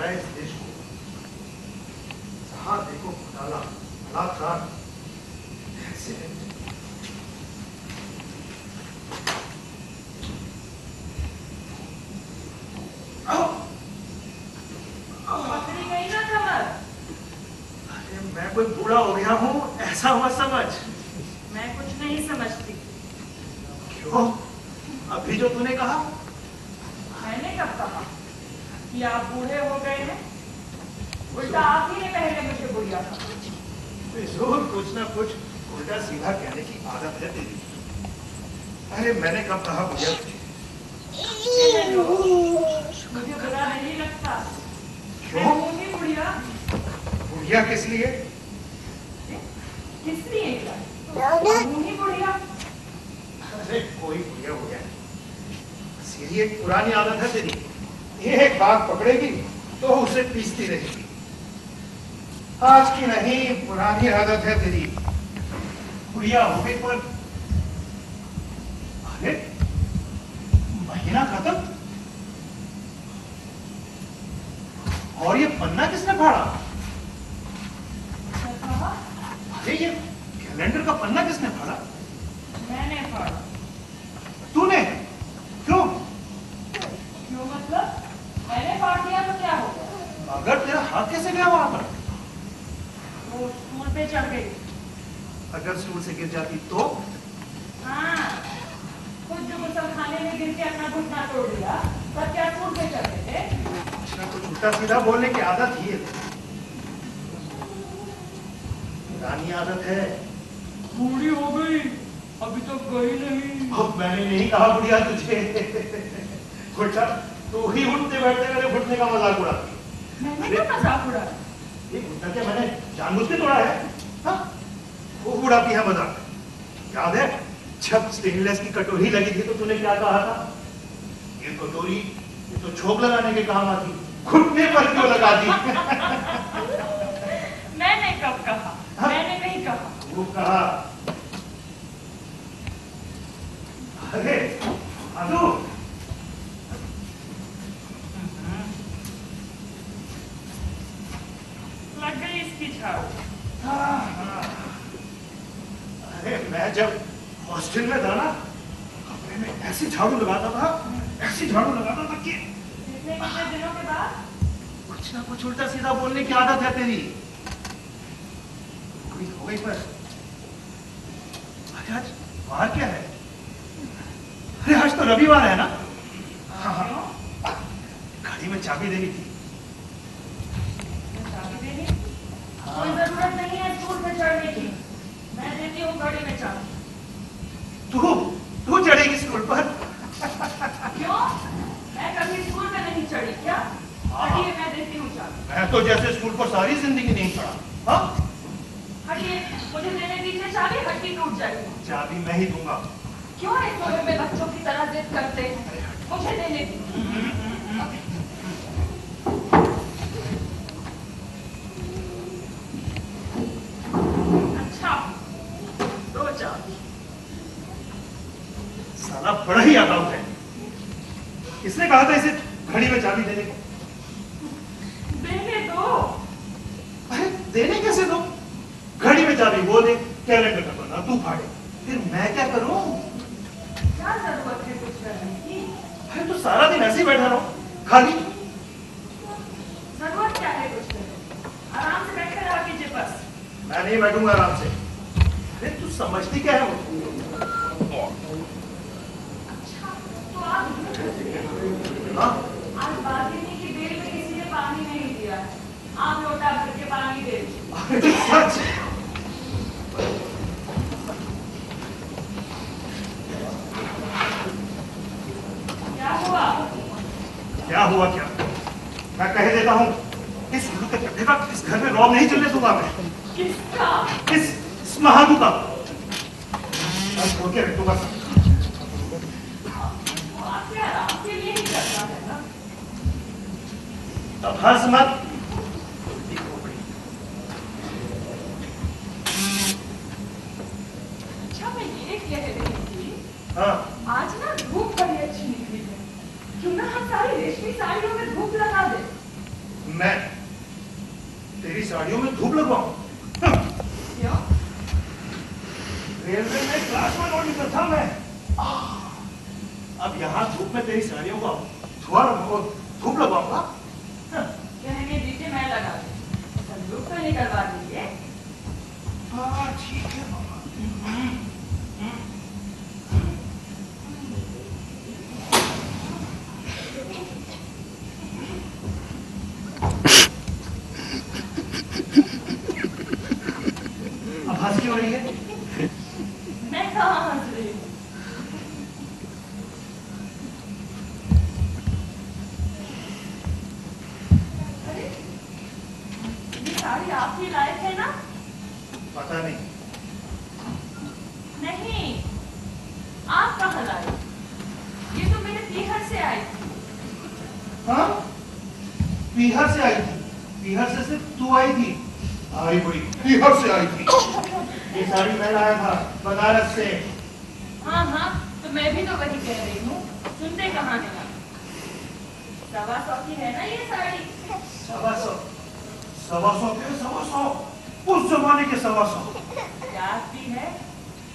रहा है इस देश को। जहां देखो घोटाला, बलात्कार, एक्सीडेंट। पकड़ी गई ना कमर। अरे मैं कोई बूढ़ा हो गया हूँ ऐसा मत समझ। मैं कुछ नहीं समझती। क्यों? अभी जो तूने कहा। मैंने कब कहा कि आप बूढ़े हो गए हैं? उल्टा आप ही ने पहले मुझे बुढ़िया कहा। जरूर कुछ ना कुछ उल्टा सीधा कहने की आदत है तेरी। अरे मैंने कब कहा बुढ़िया तुझे? मुझे बुरा नहीं लगता। क्यों? मैं हूँ ही बुढ़िया। बुढ़िया किस लिए? किस लिए क्या? हूँ ही बुढ़िया। अरे कोई बुढ़िया हो गया, बस यही एक पुरानी आदत है तेरी। एक बात पकड़ेगी तो उसे पीसती रहेगी। आज की नहीं पुरानी आदत है तेरी। बुढ़िया हो गई पर अरे महीना खत्म और ये पन्ना किसने फाड़ा? अरे ये कैलेंडर का पन्ना किसने फाड़ा? मैंने फाड़ा। तूने? क्यों? क्यों मतलब? मैंने फाड़ दिया तो क्या हो गया? अगर तेरा हाथ कैसे गया वहां पर? वो स्टूल पे चढ़ गई। अगर स्टूल से गिर जाती तो? हाँ, खुद जो गुसल खाने में गिर के अपना घुटना तोड़ दिया, तब क्या स्टूल पे चढ़ते थे? कुछ ना कुछ उल्टा सीधा बोलने की आदत ही है। पुरानी आदत है। बूढ़ी हो गई, अभी तक गई नहीं। अब मैंने नहीं कहा बुढ़िया तुझे। उल्टा तू ही उठते बैठते मेरे घुटने का मजाक उड़ाती। मैंने क्या मजाक उड़ाया? ये घुटना क्या मैंने जानबूझ के तोड़ा है? हाँ? वो उड़ाती है मजाक। याद है जब स्टेनलेस की कटोरी लगी थी तो तूने क्या कहा था? ये कटोरी ये तो छोक लगाने के काम आती, घुटने पर क्यों लगा दी? मैंने कब कहा? हाँ? मैंने नहीं कहा। वो कहा। अरे आलू लग गई इसकी झाड़ू। अरे मैं जब हॉस्टल में था ना, कमरे में ऐसी झाड़ू लगाता था, ऐसी झाड़ू लगाता था कि कितने कितने दिनों के बाद? कुछ ना कुछ उल्टा सीधा बोलने की आदत है तेरी। कोई हो गई पर आज बाहर क्या है? अरे आज तो रविवार है ना? हाँ, गाड़ी में चाबी देनी थी। चाबी देनी? कोई जरूरत नहीं है स्टूल पे चढ़ने की। मैं देती हूँ गाड़ी में चाबी। तू चढ़ेगी स्टूल पर? क्यों? मैं कभी स्टूल पे नहीं चढ़ी क्या? हटिए, मैं देती हूँ चाबी। मैं तो जैसे स्टूल पर सारी जिंदगी नहीं चढ़ा। हाँ? हटिए, मुझे देने दीजिए चाबी, हड्डी टूट जाएगी। चाबी मैं ही दूंगा। क्यों इस उम्र में बच्चों की तरह जिद करते हैं? मुझे देने दीजिए। अच्छा, दो चाबी। साला बड़ा ही आगाऊ है। किसने कहा था इसे घड़ी में चाबी देने को? देने दो। अरे देने कैसे दो? घड़ी में चाबी वो दे, कैलेंडर का पन्ना तू फाड़े, फिर मैं क्या करूं? क्या जरूरत है कुछ करने की? अरे तो सारा दिन ऐसे ही बैठा रहो खाली। जरूरत क्या है कुछ करने? आराम से बैठकर रहा कीजिए बस। मैं नहीं बैठूंगा आराम से। अरे तू समझती क्या है वो? अच्छा, तो आप हाँ? आज बाल्कनी की बेल में किसी ने पानी नहीं दिया है। आप लोटा भर के पानी दे दीजिए। अरे सच? क्या हुआ? क्या हुआ क्या? मैं कह देता हूँ इस उल्लू के चक्के का इस घर में रौब नहीं चलने दूंगा मैं। किसका? इस महादू का मैं छोड़ के रखूंगा सब। वो आपके आराम के लिए ही करता है ना? अब हंस मत। अच्छा, मैं ये कह रही थी, हाँ आज ना धूप बड़ी अच्छी निकली है। क्यों ना हम सारी रेशमी साड़ियों में धूप लगा दे? मैं तेरी साड़ियों में धूप लगवाऊं? क्यों? रेलवे में क्लासमैन ऑडिटर था मैं। अब यहाँ धूप में तेरी साड़ियों को धूप लगवाऊंगा? कहने दीजिए, मैं लगा दूं। संदूक तो निकलवा दीजिए। हाँ ठीक है मामा। अब हंस क्यों रही है? मैं कहाँ हंस रही हूँ? अरे, ये साड़ी आप ही लाए थे ना? पता नहीं। नहीं, आप कहाँ लाए? ये तो मेरे पीहर से आई थी। हाँ? बिहार से आई थी? बिहार से सिर्फ तू आई थी? आई बड़ी बिहार से आई थी। ये साड़ी मैं लाया था बनारस से। हाँ हाँ, तो मैं भी तो वही कह रही हूँ। सुनते कहाँ हैं आप? 125 की है ना ये साड़ी? 125, 125 के 125, उस जमाने के 125। याद भी है,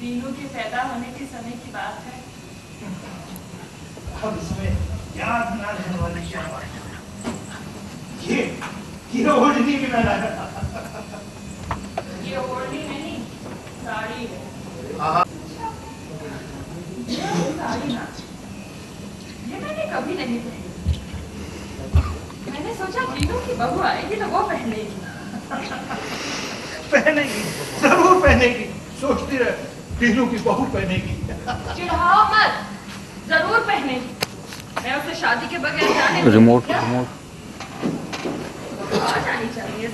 तीनों के पैदा होने के समय की बात है। अब इसमें याद ना रहने वाली क्या बात है? ये ओढ़नी भी मैं लाया था। ये ओढ़नी नहीं, साड़ी है। हाँ। ये साड़ी ना, ये मैंने कभी नहीं पहनी। मैंने सोचा तीनों की बहू आएगी तो वो पहनेगी। पहनेगी, जरूर पहनेगी। सोचती रहे, तीनों की बहू पहनेगी। चिढ़ाओ मत, जरूर पहनेगी। मैं उससे शादी के बगैर जाने रिमोट आ जानी चाहिए।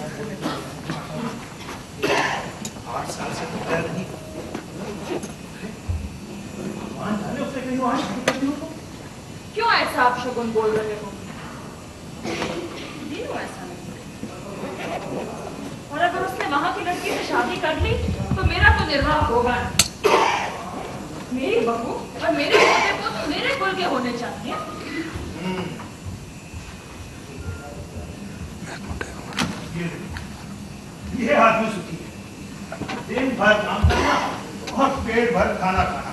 8 साल से तो गया नहीं। भगवान जाने उससे कहीं वहां शादी करती हो तो? क्यों ऐसा आप शगुन बोल रहे हो? क्यों ऐसा नहीं? और अगर उसने वहां की लड़की से शादी कर ली तो मेरा तो निर्वाह होगा। मेरी बहू और मेरे पोते को तो मेरे कुल के होने चाहिए। ये आदमी सुखी है। दिन भर काम करना और पेट भर खाना खाना।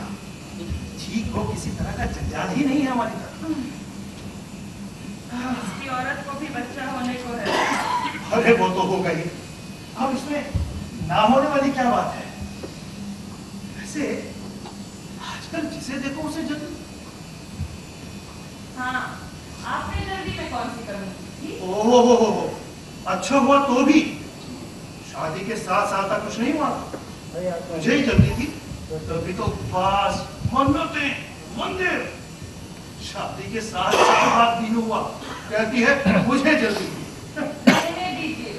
ठीक हो, किसी तरह का जंजाल ही नहीं है हमारी तरफ। उसकी औरत को भी बच्चा होने को है। अरे वो तो हो गई। अब इसमें ना होने वाली क्या बात है? वैसे आजकल जिसे देखो उसे जल्दी। हाँ, आपने जल्दी में कौन सी कमी थी? ओहो, अच्छा हुआ तो भी शादी के 7 साल तक कुछ नहीं हुआ। मुझे ही जल्दी थी, तभी तो उपवास, मन्नतें, मंदिर। शादी के 7 साल बाद दिन हुआ, कहती है मुझे जल्दी थी। रहने दीजिए,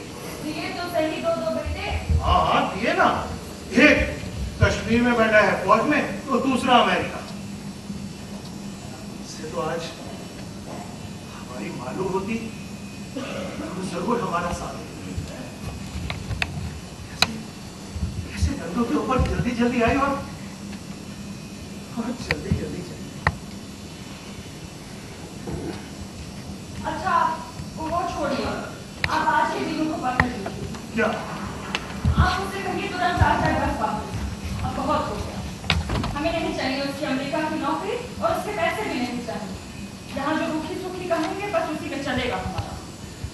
दिए तो सही 2 बेटे। हाँ दिए ना। एक कश्मीर में बैठा है फौज में, तो दूसरा अमेरिका। इससे तो आज हमारी मालूम होती तो जरूर हमारा साथ देती। कैसे दर्दों के ऊपर जल्दी जल्दी आई और जल्दी जल्दी चली। अच्छा, वो छोड़िए, आप आज ही दिनों को पकड़ लीजिए। क्या? आप उससे कहिए तुरंत आ जाए बस वापस। अब बहुत हो गया। हमें नहीं चाहिए उसकी अमेरिका की नौकरी और उसके पैसे भी नहीं चाहिए। जहाँ जो रूखी सूखी कहेंगे बस उसी में चलेगा हमारा।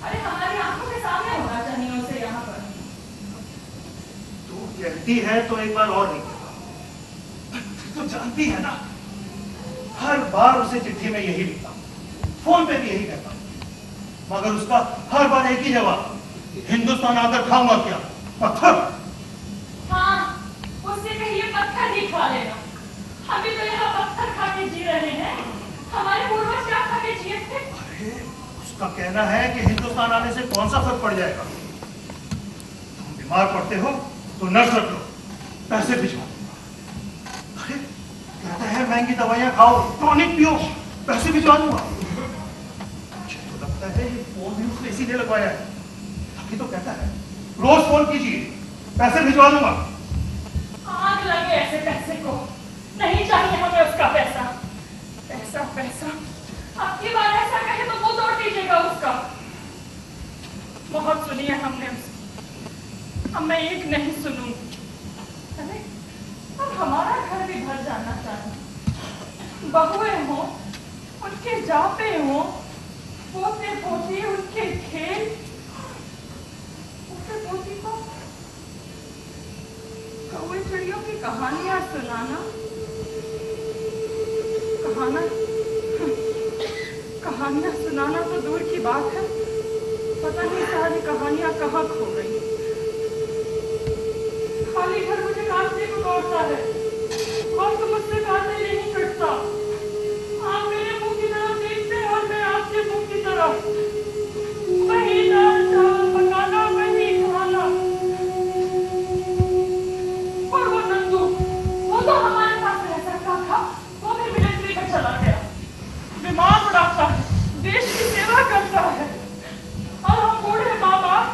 अरे हमारी आंखों के सामने होना चाहिए उसे यहाँ पर। तू कहती है तो एक बार और नहीं कहता। तो जानती है ना, हर बार उसे चिट्ठी में यही लिखता हूँ, फोन पे भी यही कहता हूँ, मगर उसका हर बार एक ही जवाब, हिंदुस्तान आकर खाऊंगा क्या? पत्थर। हाँ, उससे कहिए पत्थर ही खा लेना। हम भी तो यहाँ पत्थर खा के जी रहे हैं। हमारे पूर्वज क्या खा के जिए थे? अरे उसका कहना है कि हिंदुस्तान आने से कौन सा फर्क पड़ जाएगा। तुम बीमार पड़ते हो तो नर्स रख लो, पैसे भिजवा दूंगा। अरे कहता है महंगी दवाइयां खाओ, टॉनिक पियो, पैसे भिजवा दूंगा। मुझे तो लगता है ये फोन भी उसने इसीलिए लगवाया है, तभी तो कहता है रोज फोन कीजिए, पैसे भिजवा दूंगा। आग लगे ऐसे पैसे को। नहीं चाहिए हमें उसका पैसा। पैसा पैसा, आपकी बार ऐसा कहे तो मुंह तोड़ दीजिएगा उसका। सुनी है हमने उसकी। अब मैं एक नहीं सुनूंगी। अरे अब हमारा घर भी भर जाना चाहिए। बहुएं हों, उनके जापे हों, पोते पोती उनके खेल, पोते पोती को कौवे चिड़ियों की कहानियां सुनाना। कहानियां सुनाना तो दूर की बात है, पता नहीं सारी कहानियां कहाँ खो गई। खाली घर मुझे काटने को दौड़ता है और तुम मुझसे काटने नहीं कटता। आप मेरे मुंह की तरफ देखते हैं और मैं आपके मुंह की तरफ। वही दाल चावल पकाना, वही खाना। और वो नंदू, वो तो हमारे पास रह सकता था, वो भी मिलिट्री में चला गया। बीमार पड़ता है, देश की सेवा करता है, और हम बूढ़े माँ बाप,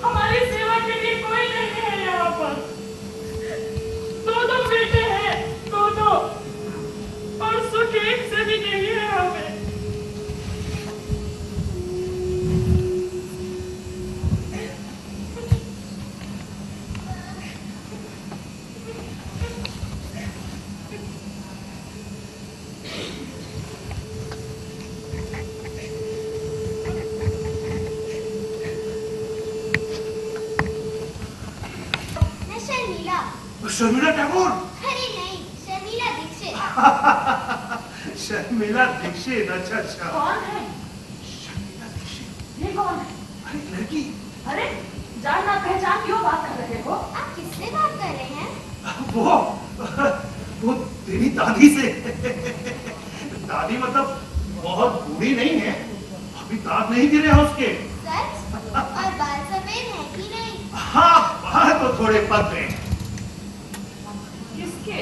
हमारी सेवा के लिए कोई नहीं है यहाँ पर। दो बेटे हैं, दो, और सुख एक से भी नहीं है हमें। शर्मिला टैगोर? अरे नहीं, शर्मिला दीक्षित। शर्मिला दीक्षित, अच्छा अच्छा। कौन है शर्मिला दीक्षित? ये कौन है? अरे लड़की। अरे जानना पहचान क्यों बात कर रहे हो? आप किससे बात कर रहे हैं? वो तेरी दादी से। दादी मतलब बहुत बूढ़ी नहीं है, अभी दांत नहीं गिरे हैं उसके। सच? और बाल सफेद हैं कि नहीं? हाँ, बाल तो थोड़े पक गए। किसके?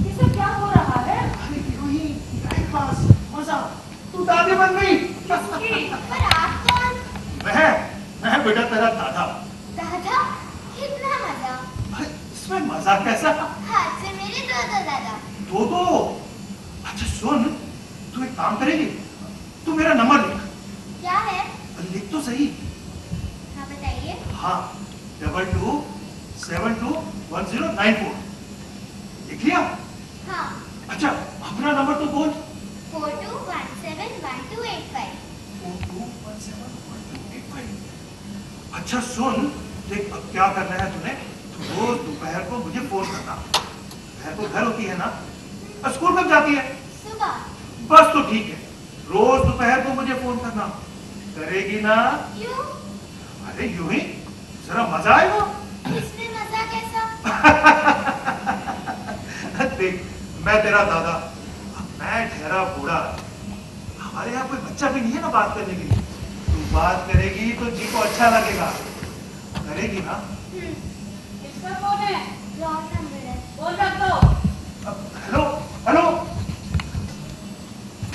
किसे क्या हो रहा है? अरे यूही, टाइम पास, मजा। तू दादी बन गई। किसकी? पर आप कौन? मैं बेटा तेरा दादा। दादा? कितना मजा। अरे इसमें मजा कैसा? हाथ से मेरे दो दादा। दो। अच्छा सुन, तू एक काम करेगी, तू मेरा नंबर लिख। क्या है? लिख तो सही। हाँ बताइए। हाँ, 22721094। लिख लिया? हाँ। अच्छा अपना नंबर तो बोल। 42171285। 42171285। अच्छा सुन, देख अब क्या करना है तूने, तू रोज दोपहर को मुझे फोन करना। दोपहर को घर होती है ना, स्कूल कब जाती है? सुबह। बस तो ठीक है, रोज दोपहर को मुझे फोन करना। करेगी ना? क्यों? अरे यूं ही, जरा मजा आएगा। इसमें मजा कैसा? देख, मैं तेरा दादा, मैं ठहरा बूढ़ा, हमारे यहाँ कोई बच्चा भी नहीं है ना बात करने के लिए। तू बात करेगी तो जी को अच्छा लगेगा, करेगी ना? इसका कौन है? रॉन्ग नंबर है। फोन रख दो। Hello hello.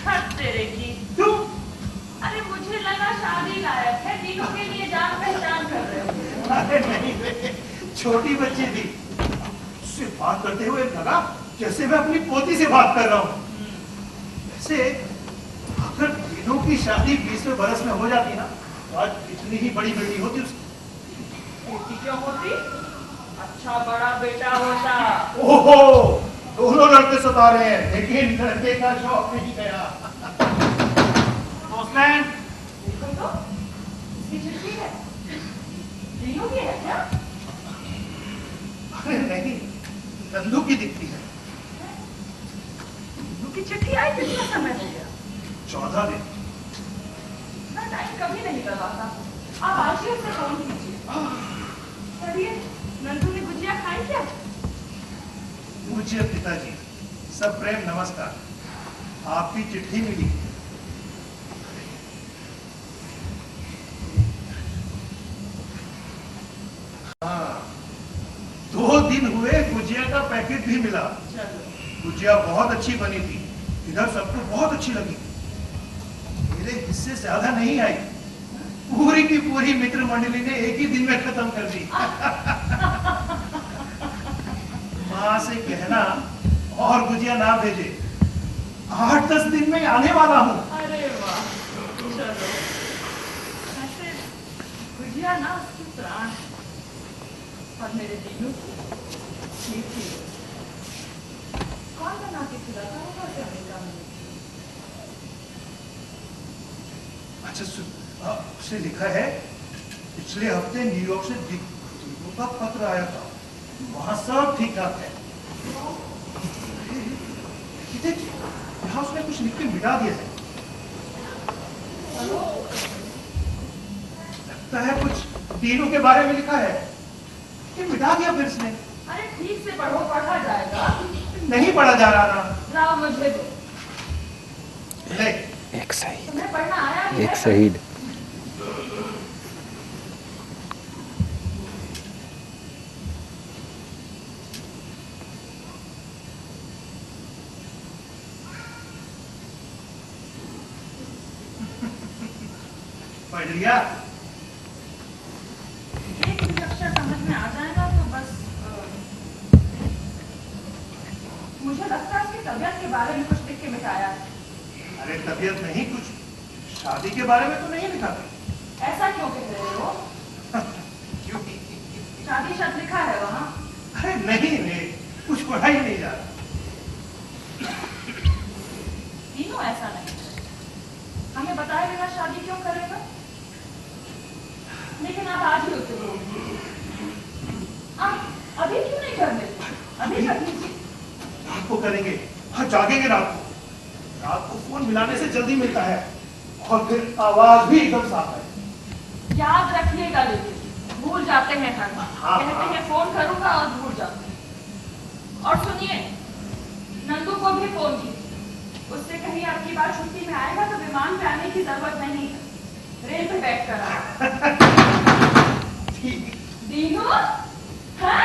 हट तेरे की। क्यों? अरे मुझे लगा शादी लायक है, तीनों के लिए जान पहचान कर रहे हो। अरे नहीं रे, छोटी बच्ची थी, उससे बात करते हुए लगा जैसे मैं अपनी पोती से बात कर रहा हूँ। वैसे अगर तीनों की शादी 20वें बरस में हो जाती ना, तो आज इतनी ही बड़ी बेटी होती उसकी। बेटी क्यों होती? अच्छा बड़ा बेटा होता। ओहो, दोनों लड़के सता रहे हैं, लेकिन लड़के का शौक नहीं गया। पोस्टमैन। देखो तो, इसकी चिट्ठी है। तीनों की है क्या? अरे नहीं, नंदू की दिखती है। नंदू की चिट्ठी आई कितना समय हो गया? 14 दिन। मैं टाइम कभी नहीं लगाता। आप आशिया से फोन कीजिए। चलिए, नंदू ने गुजिया खाई क्या? पूज्य पिताजी, सब प्रेम नमस्कार। आपकी चिट्ठी मिली। हाँ, 2 दिन हुए, गुजिया का पैकेट भी मिला। गुजिया बहुत अच्छी बनी थी, इधर सबको बहुत अच्छी लगी। मेरे हिस्से ज्यादा नहीं आई, पूरी की पूरी मित्र मंडली ने एक ही दिन में खत्म कर दी। माँ से कहना और गुजिया ना भेजे, 8-10 दिन में आने वाला हूँ। अरे वाह, चलो गुजिया ना उसकी प्राण है। और मेरे दीनू की मीठी कौन बना के खिलाता होगा उसे अमेरिका में? अच्छा सुन, उसने लिखा है पिछले हफ्ते न्यूयॉर्क से दीपू का पत्र आया था, वहां सब ठीक ठाक है। देख, यहाँ उसने कुछ लिख के मिटा दिया है। लगता है कुछ तीनों के बारे में लिखा है कि मिटा दिया फिर इसने। अरे ठीक से पढ़ो, पढ़ा जाएगा। नहीं पढ़ा जा रहा ना। लाओ मुझे दो। एक शहीद, तुम्हें पढ़ना आया भी एक है? शहीद। पढ़ लिया? एक भी अक्षर समझ में आ जाएगा तो बस। मुझे लगता है इसकी तबीयत के बारे में कुछ लिख के मिटाया है। अरे तबीयत नहीं, कुछ शादी के बारे में तो नहीं लिखा था। ऐसा क्यों कह रहे हो? क्यों? शादी शब्द लिखा है वहाँ? अरे नहीं नहीं, कुछ पढ़ा ही नहीं जा रहा। तीनों ऐसा नहीं, हमें बताए बिना शादी क्यों करेगा? लेकिन आप आज ही उसे बोलिए। आप अभी क्यों नहीं कर देते? अभी कर लीजिए। रात को करेंगे, हाँ जागेंगे रात को। रात को फोन मिलाने से जल्दी मिलता है और फिर आवाज भी एकदम साफ है। याद रखिएगा, लेकिन भूल जाते हैं हर बार। हाँ, कहते हैं फोन करूंगा और भूल जाते हैं। और सुनिए, नंदू को भी फोन कीजिए, उससे कहीं आपकी बात छुट्टी में आएगा तो विमान पे आने की जरूरत नहीं है, रेल पे बैठ कर आएगा। ठीक। दीनू? हाँ?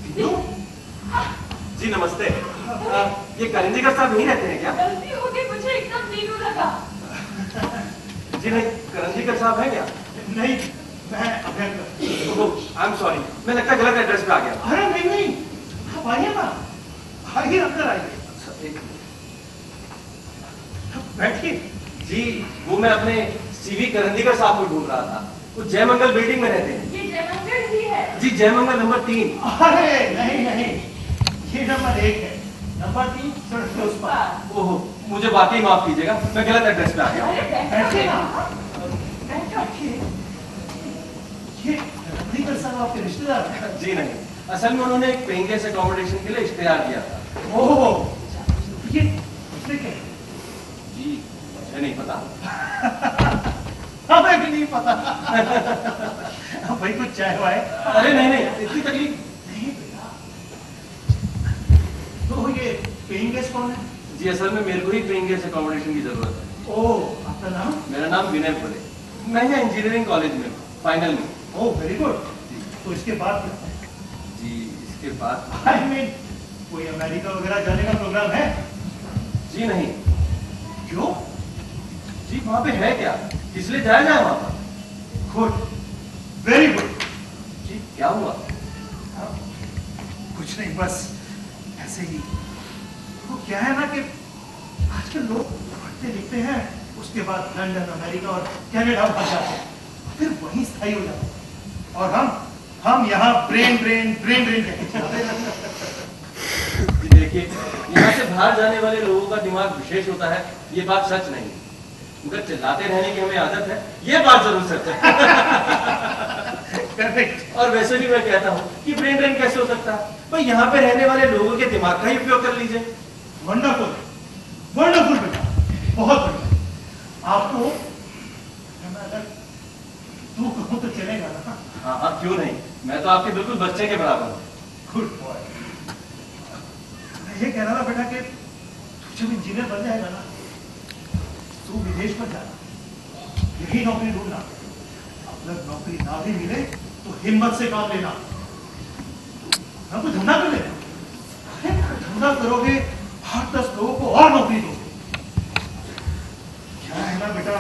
दीनू? जी नमस्ते। ये करंदीकर साहब यहीं रहते हैं क्या? गलती हो गई, मुझे एकदम दीनू लगा। जी नहीं, करंदीकर साहब हैं क्या? नहीं, मैं अभ्यंकर। आई एम सॉरी, मैं लगता है गलत एड्रेस पे आ गया। अरे नहीं नहीं, आप आइए ना, आइए अंदर आइए। बैठिए। जी वो मैं अपने सीवी करंदीकर साहब को ढूंढ रहा था, वो जयमंगल बिल्डिंग में रहते हैं। ये जयमंगल ही है। जी जयमंगल नंबर 3। अरे नहीं नहीं, ये नंबर 1 है, नंबर 3 सड़क के उस पार। ओहो, मुझे वाकई माफ कीजिएगा, मैं गलत एड्रेस पे आ गया। अरे बैठिए ना। बैठिए। ये करंदीकर साहब आपके रिश्तेदार हैं? जी नहीं, असल में उन्होंने एक पेइंग गेस्ट अकोमोडेशन के लिए इश्तेहार किया था। ओह, ये दूसरे के? जी मुझे नहीं पता। हमें भी नहीं पता। भाई कुछ चाय वाय? अरे नहीं नहीं, इतनी तकलीफ नहीं बेटा। तो ये पेइंग गेस्ट कौन है? जी असल में मेरे को ही पेइंग गेस्ट अकोमोडेशन की जरूरत है। ओह, आपका नाम? मेरा नाम विनय फुले, मैं यहाँ इंजीनियरिंग कॉलेज में फाइनल में। Oh very good. तो इसके बाद क्या? जी इसके बाद आई मीन कोई अमेरिका वगैरह जाने का प्रोग्राम है? जी नहीं। क्यों? जी वहाँ पे है क्या, इसलिए जाया जाए वहाँ पर? Good, very good. जी क्या हुआ? कुछ नहीं, बस ऐसे ही। वो क्या है ना कि आजकल लोग पढ़ते लिखते हैं, उसके बाद लंदन, अमेरिका और कनाडा भाग जाते हैं, फिर वहीं स्थायी हो जाते हैं। और हम यहाँ ब्रेन ब्रेन ब्रेन ब्रेन कहते चलते हैं। जी देखिए, यहाँ से बाहर जाने वाले लोगों का दिमाग विशेष होता है, ये बात सच नहीं, मगर चिल्लाते रहने की हमें आदत है, ये बात जरूर सच है। करेक्ट। और वैसे भी मैं कहता हूँ कि ब्रेन ड्रेन कैसे हो सकता है, भाई यहाँ पे रहने वाले लोगों के दिमाग का ही उपयोग कर लीजिए। वंडरफुल, वंडरफुल बेटा, बहुत बढ़िया। आपको मैं अगर तू कहूँ तो चलेगा ना? हाँ हाँ क्यों नहीं, मैं तो आपके बिल्कुल बच्चे के बराबर हूँ। Good boy. मैं ये कह रहा था बेटा कि तू जब इंजीनियर बन जाएगा ना, तू विदेश में जाना, यही नौकरी ढूंढना। अगर नौकरी ना भी मिले तो हिम्मत से काम लेना, ना कोई धंधा कर लेना। अरे धंधा करोगे 8-10 लोगों को और नौकरी दोगे। क्या है ना बेटा,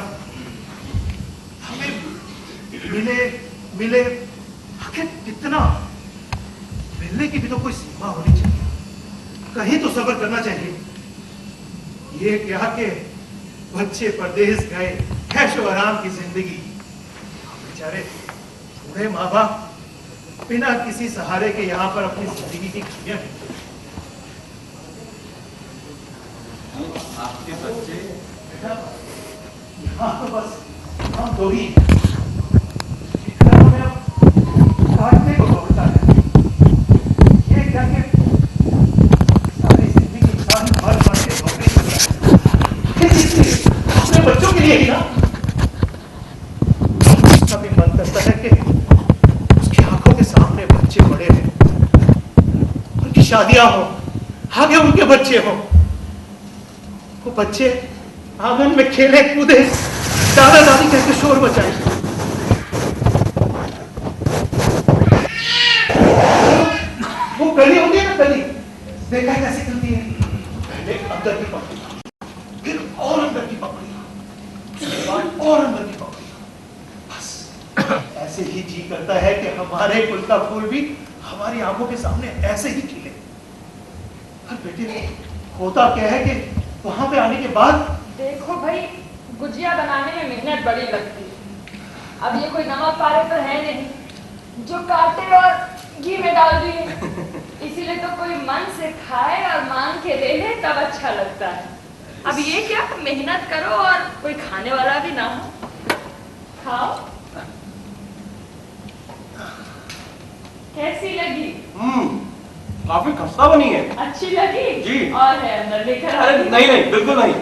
हमें मिले आखिर कितना मिलने की भी तो कोई सीमा होनी चाहिए, कहीं तो सब्र करना चाहिए। ये क्या कि बच्चे परदेश गए, ऐशो आराम की जिंदगी, बेचारे वे माँ बाप बिना किसी सहारे के यहाँ पर अपनी जिंदगी की खुशियां आपके बच्चे यहाँ तो बस हम दो ही हमें काटने को होता है। ये क्या कि सारी जिंदगी इंसान मर मर के नौकरी करता है अपने बच्चों के लिए ही ना। कभी मन करता है कि उसकी आंखों के सामने बच्चे बड़े रहे, उनकी शादियां हो, आगे उनके बच्चे हो, वो बच्चे आंगन में खेले कूदे, दादा दादी कहकर शोर मचाए। वो गली होती है ना, गली देखा कैसे चलती है, पहले अंदर की पकड़ी, फिर और अंदर की पकड़ी, उसके बाद और अंदर की पकड़ी। बस ऐसे ही जी करता है कि हमारे कुल का फूल भी हमारी आंखों के सामने ऐसे ही खिले। और बेटे होता क्या है कि वहां पे आने के बाद देखो भाई, गुजिया बनाने में मेहनत बड़ी लगती है। अब ये कोई नमक पारे तो है नहीं जो काटे और घी में डाल दिए, इसीलिए तो कोई मन से खाए और मांग के ले ले तब अच्छा लगता है। अब ये क्या मेहनत करो और कोई खाने वाला भी ना हो। खाओ। कैसी लगी? काफी खस्ता बनी है। अच्छी लगी जी। और है अंदर लेकर अरे आओगी? नहीं नहीं, बिल्कुल नहीं,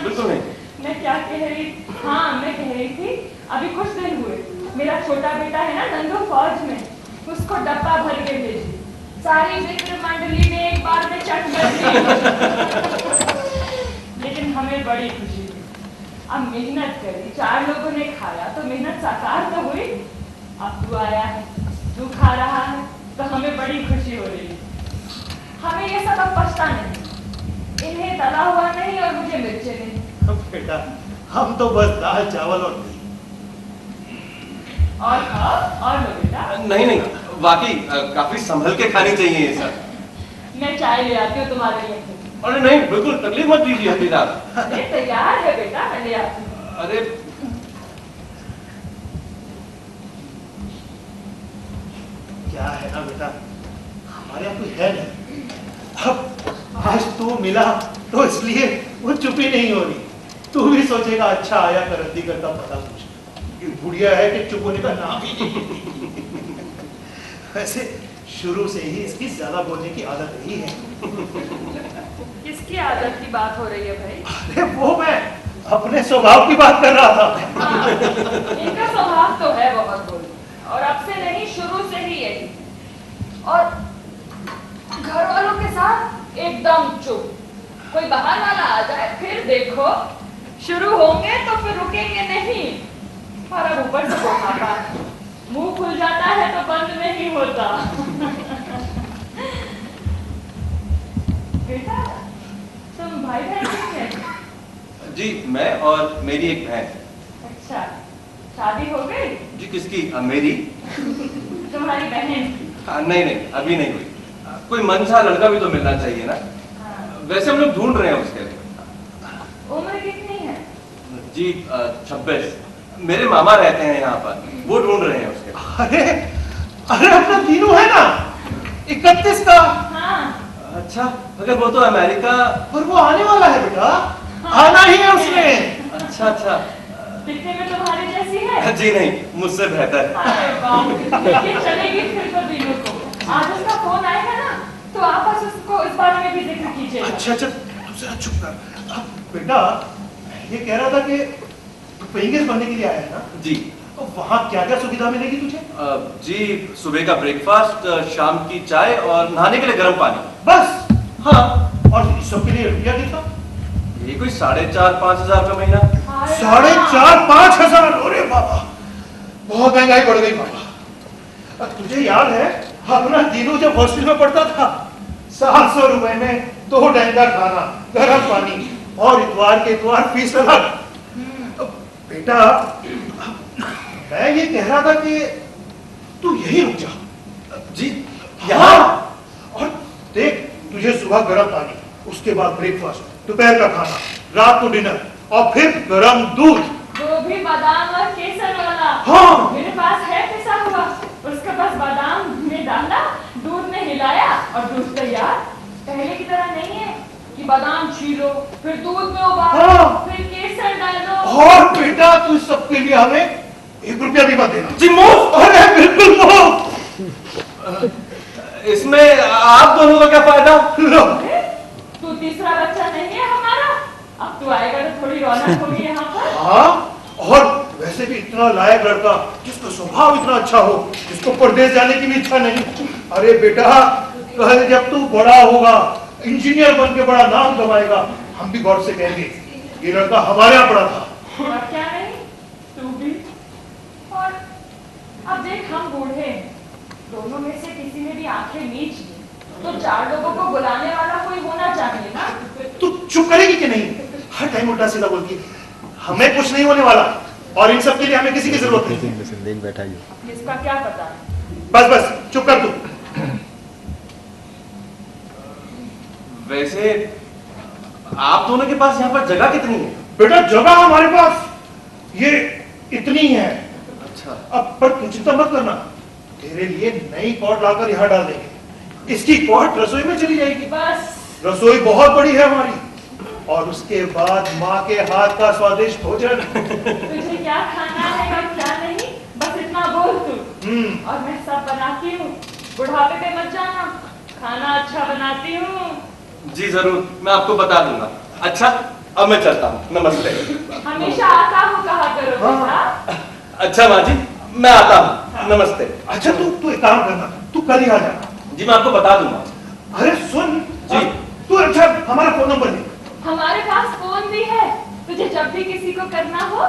बिल्कुल नहीं। मैं क्या कह रही, हाँ मैं कह रही थी अभी कुछ दिन हुए मेरा छोटा बेटा है ना नंदू फौज में, उसको डब्बा भर के भेजी। सारी मित्र मंडली ने एक बार में चट कर दी। लेकिन हमें बड़ी खुशी थी। अब मेहनत करी, 4 लोगों ने खाया तो मेहनत साकार तो हुई। अब तू आया है, तू खा रहा है तो हमें बड़ी खुशी हो रही है। हमें ये सब अब पछता नहीं, इन्हें तला हुआ नहीं और मुझे मिर्चे नहीं। बेटा हम तो बस दाल चावल और दही। और खाओ और लो बेटा। नहीं नहीं, वाकई काफी संभल के खानी चाहिए ये सब। मैं चाय ले आती हूँ तुम्हारे लिए। अरे नहीं, बिल्कुल तकलीफ मत दीजिए हकीदार। अरे तैयार है बेटा, मैं ले आती हूँ। अरे क्या है ना बेटा, हमारे यहाँ कोई है नहीं। अब आज तू मिला तो इसलिए वो चुप ही नहीं हो रही। तू भी सोचेगा अच्छा आया कर रद्दी करता पता कुछ, ये बुढ़िया है कि चुप होने का नाम ही नहीं। वैसे शुरू से ही इसकी ज्यादा बोलने की आदत रही है। किसकी आदत की बात हो रही है भाई? अरे वो मैं अपने स्वभाव की बात कर रहा था। हाँ, इनका स्वभाव तो है बहुत बोली, और अब से नहीं शुरू से ही यही। और घर वालों के साथ एकदम चुप, कोई बाहर वाला आ जाए फिर देखो शुरू होंगे तो फिर रुकेंगे नहीं। और अब ऊपर से बुढ़ापा, मुंह खुल जाता है तो बंद नहीं होता। बेटा तुम भाई बहन कितने हैं? जी मैं और मेरी एक बहन। अच्छा, शादी हो गई? जी किसकी? मेरी। तुम्हारी बहन की? नहीं नहीं, अभी नहीं हुई। कोई मनसा लड़का भी तो मिलना चाहिए ना। हाँ। वैसे हम लोग ढूंढ रहे हैं उसके लिए। उम्र कितनी है? जी 26। मेरे मामा रहते हैं यहाँ पर, वो ढूंढ रहे हैं उसके लिए। अरे अरे अपना तीनों है ना 31 का। हाँ। अच्छा, अगर वो तो अमेरिका। और वो आने वाला है बेटा, आना ही है उसने। अच्छा अच्छा। दिखने में तुम्हारी जैसी है? जी नहीं, मुझसे बेहतर। अरे वाह, ये चलेगी फिर तो तीनों को। आज उसका फोन आएगा ना तो आपस उसको इस बारे में भी जिक्र कीजिए। अच्छा अच्छा, तू जरा चुप कर। अब बेटा ये कह रहा था कि पेंगेज बनने के लिए आया है ना। जी। तो वहाँ क्या क्या सुविधा मिलेगी तुझे? जी सुबह का ब्रेकफास्ट, शाम की चाय और नहाने के लिए गर्म पानी। बस? हाँ। और इस सब के लिए रुपया कितना? ये कोई 4,500-5,000 रुपये महीना। 4,500-5,000? अरे बाबा, बहुत महंगाई बढ़ गई बाबा। तुझे याद है अपना दीनू जब हॉस्टल में पढ़ता था 700 रुपए में 2 टाइम का खाना, गर्म पानी और इतवार के इतवार फीस अलग। बेटा मैं ये कह रहा था कि तू यही रुक जा। जी यहाँ और देख, तुझे सुबह गर्म पानी, उसके बाद ब्रेकफास्ट, दोपहर का खाना, रात को डिनर और फिर गर्म दूध। वो भी बादाम और केसर वाला। हाँ। मेरे पास है पिसा हुआ, उसका बस बादाम में डाला, दूध में हिलाया और दूध तैयार। पहले की तरह नहीं है कि बादाम छीलो, फिर दूध में उबालो, हाँ। फिर केसर डालो। और बेटा तू सबके लिए हमें 1 रुपया भी मत देना। जी मुफ्त। अरे बिल्कुल मुफ्त। इसमें आप दोनों का क्या फायदा? लो। तू तीसरा बच्चा नहीं है हमारा, अब तू आएगा तो थोड़ी रौनक होगी यहाँ पर। हाँ, और वैसे भी इतना लायक लड़का, जिसका स्वभाव इतना अच्छा हो, जिसको परदेश जाने की भी इच्छा नहीं। अरे बेटा, कल जब तू बड़ा होगा, इंजीनियर बन के बड़ा नाम कमाएगा, हम भी गौर से कहेंगे ये लड़का हमारे यहाँ पड़ा था। और क्या नहीं, तू भी। और अब देख, हम बूढ़े हैं, दोनों में से किसी ने भी आंखें मीच ली तो 4 लोगों को बुलाने वाला कोई होना चाहिए ना। तू चुप करेगी कि नहीं? हर टाइम उल्टा सीधा बोलती है। हमें कुछ नहीं होने वाला, और इन सब के लिए हमें किसी की जरूरत नहीं। देख बैठा ही हो। इसका क्या पता? बस बस चुप कर तू। वैसे आप दोनों के पास यहाँ पर जगह कितनी है? बेटा जगह हमारे पास ये इतनी है। अच्छा। अब पर तू चिंता मत करना, तेरे लिए नई पॉट लाकर यहाँ डाल देंगे। इसकी पॉट रसोई में चली जाएगी। बस रसोई बहुत बड़ी है हमारी, और उसके बाद माँ के हाथ का स्वादिष्ट भोजन। तुझे क्या खाना है और क्या नहीं, बस इतना बोल तू, और मैं सब बनाती हूँ। बुढ़ापे पे मत जाना, खाना अच्छा बनाती हूँ। जी जरूर, मैं आपको बता दूंगा। अच्छा, अब मैं चलता हूँ, नमस्ते। हमेशा आता हूँ कहा करो बेटा। अच्छा माँ जी, मैं आता हूँ, नमस्ते। अच्छा तू एक काम करना, तू कल ही आ जाना। जी मैं आपको बता दूंगा। अरे सुन जी। तू अच्छा हमारा फोन नंबर दे। हमारे पास फोन भी है, तुझे जब भी किसी को करना हो।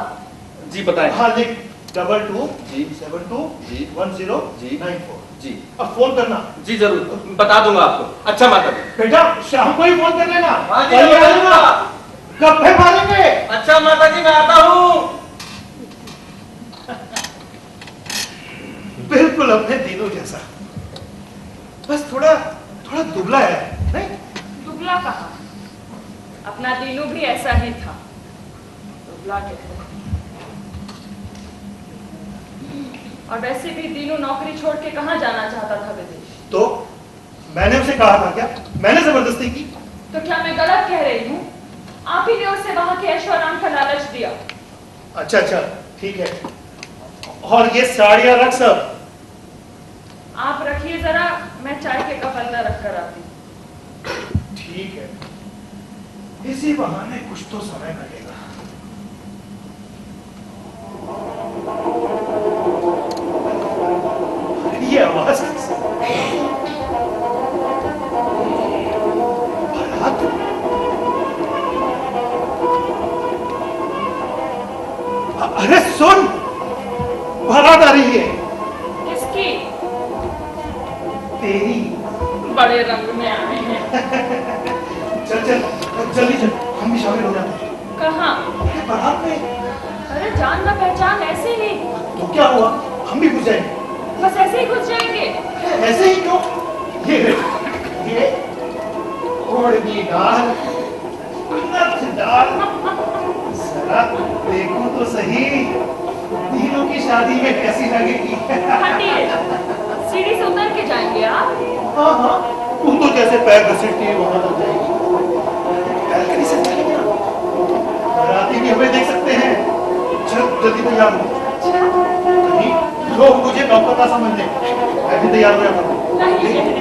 जी बताएं। हाँ लिख 22 जी 72 जी 10 जी 94। जी अब फोन करना जी जरूर, बता दूंगा आपको। अच्छा माता जी। बेटा, शाम को ही फोन कर लेना। हाँ जी, कल ही मैं आ जाना। गप्पे मारेंगे। अच्छा माता जी, मैं आता हूँ। बिल्कुल अपने दिनों जैसा, बस थोड़ा थोड़ा दुबला है नहीं? दुबला कहा, अपना दीनू भी ऐसा ही था, दुबला कहते हैं। और वैसे भी दीनू नौकरी छोड़ के कहाँ जाना चाहता था विदेश? तो मैंने उसे कहा था क्या? मैंने जबरदस्ती की? तो क्या मैं गलत कह रही हूँ? आप ही ने उसे वहां के ऐशो आराम का लालच दिया। अच्छा अच्छा ठीक है, और ये साड़ियां रख सब। आप रखिए जरा, मैं चाय के कप अंदर रख कर आती हूँ। ठीक है, इसी बहाने कुछ तो समय लगेगा। ये आवाज बारात? अरे सुन, बारात आ रही है। किसकी? तेरी। बड़े रंग में आए हैं। चल चल जल्दी चल, हम भी शामिल हो जाते हैं। कहाँ? अरे बारात में। अरे जान ना पहचान ऐसे ही, तो क्या हुआ, हम भी घुस जाएंगे। बस ऐसे ही घुस जाएंगे। ऐसे ही क्यों? ये ओढ़नी डाल, नथ डाल, जरा देखो तो सही तीनों की शादी में कैसी लगेगी। हटिए, सीढ़ी से उतर के जाएंगे आप। हाँ हाँ, तू तो जैसे पैर घसीटती है वहां तक जाएगी, बैल्कनी से चलेंगे ना, बाराती भी हमें देख सकते हैं। चल जल्दी तैयार हो, कहीं लोग मुझे नौकता समझ लें। मैं भी तैयार हो जाता हूँ। नहीं,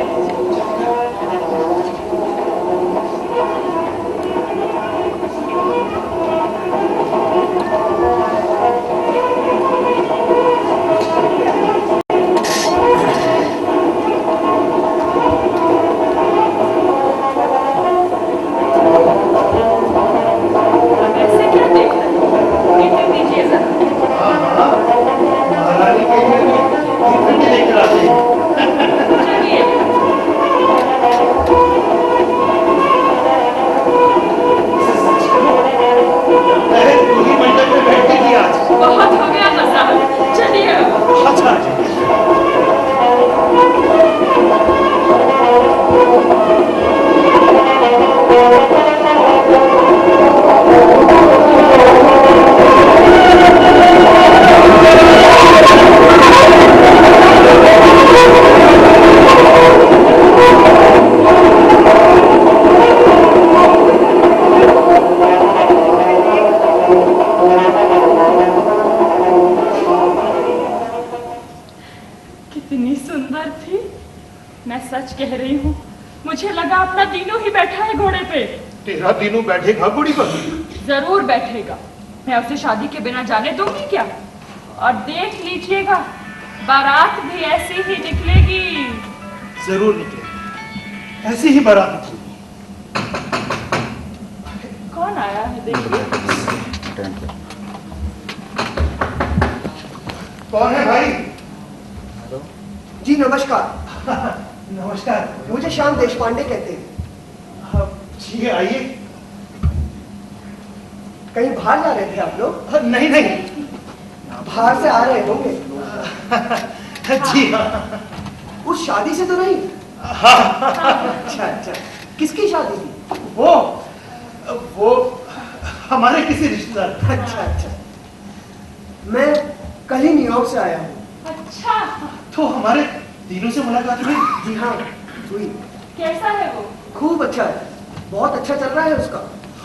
लगा अपना दीनू ही बैठा है घोड़े पे। तेरा दीनू बैठेगा घोड़ी पर? जरूर बैठेगा। मैं उसे शादी के बिना जाने दूंगी क्या? और देख लीजिएगा, बारात भी ऐसी ही निकलेगी। जरूर निकलेगी, ऐसी ही बारात निकलेगी। कौन आया है देखिए। कौन है भाई? जी नमस्कार। नमस्कार। मुझे श्याम देशपांडे कहते हैं। जी आइए। कहीं बाहर जा रहे थे आप लोग? नहीं नहीं। बाहर से आ रहे होंगे। जी हाँ। उस शादी से तो नहीं? अच्छा अच्छा, किसकी शादी थी? वो हमारे किसी रिश्तेदार। अच्छा अच्छा, मैं कल ही न्यूयॉर्क से आया हूँ। अच्छा, तो हमारे तीनों से मुलाकात हुई? जी हाँ हुई। कैसा है वो? खूब अच्छा है, बहुत अच्छा चल रहा है उसका,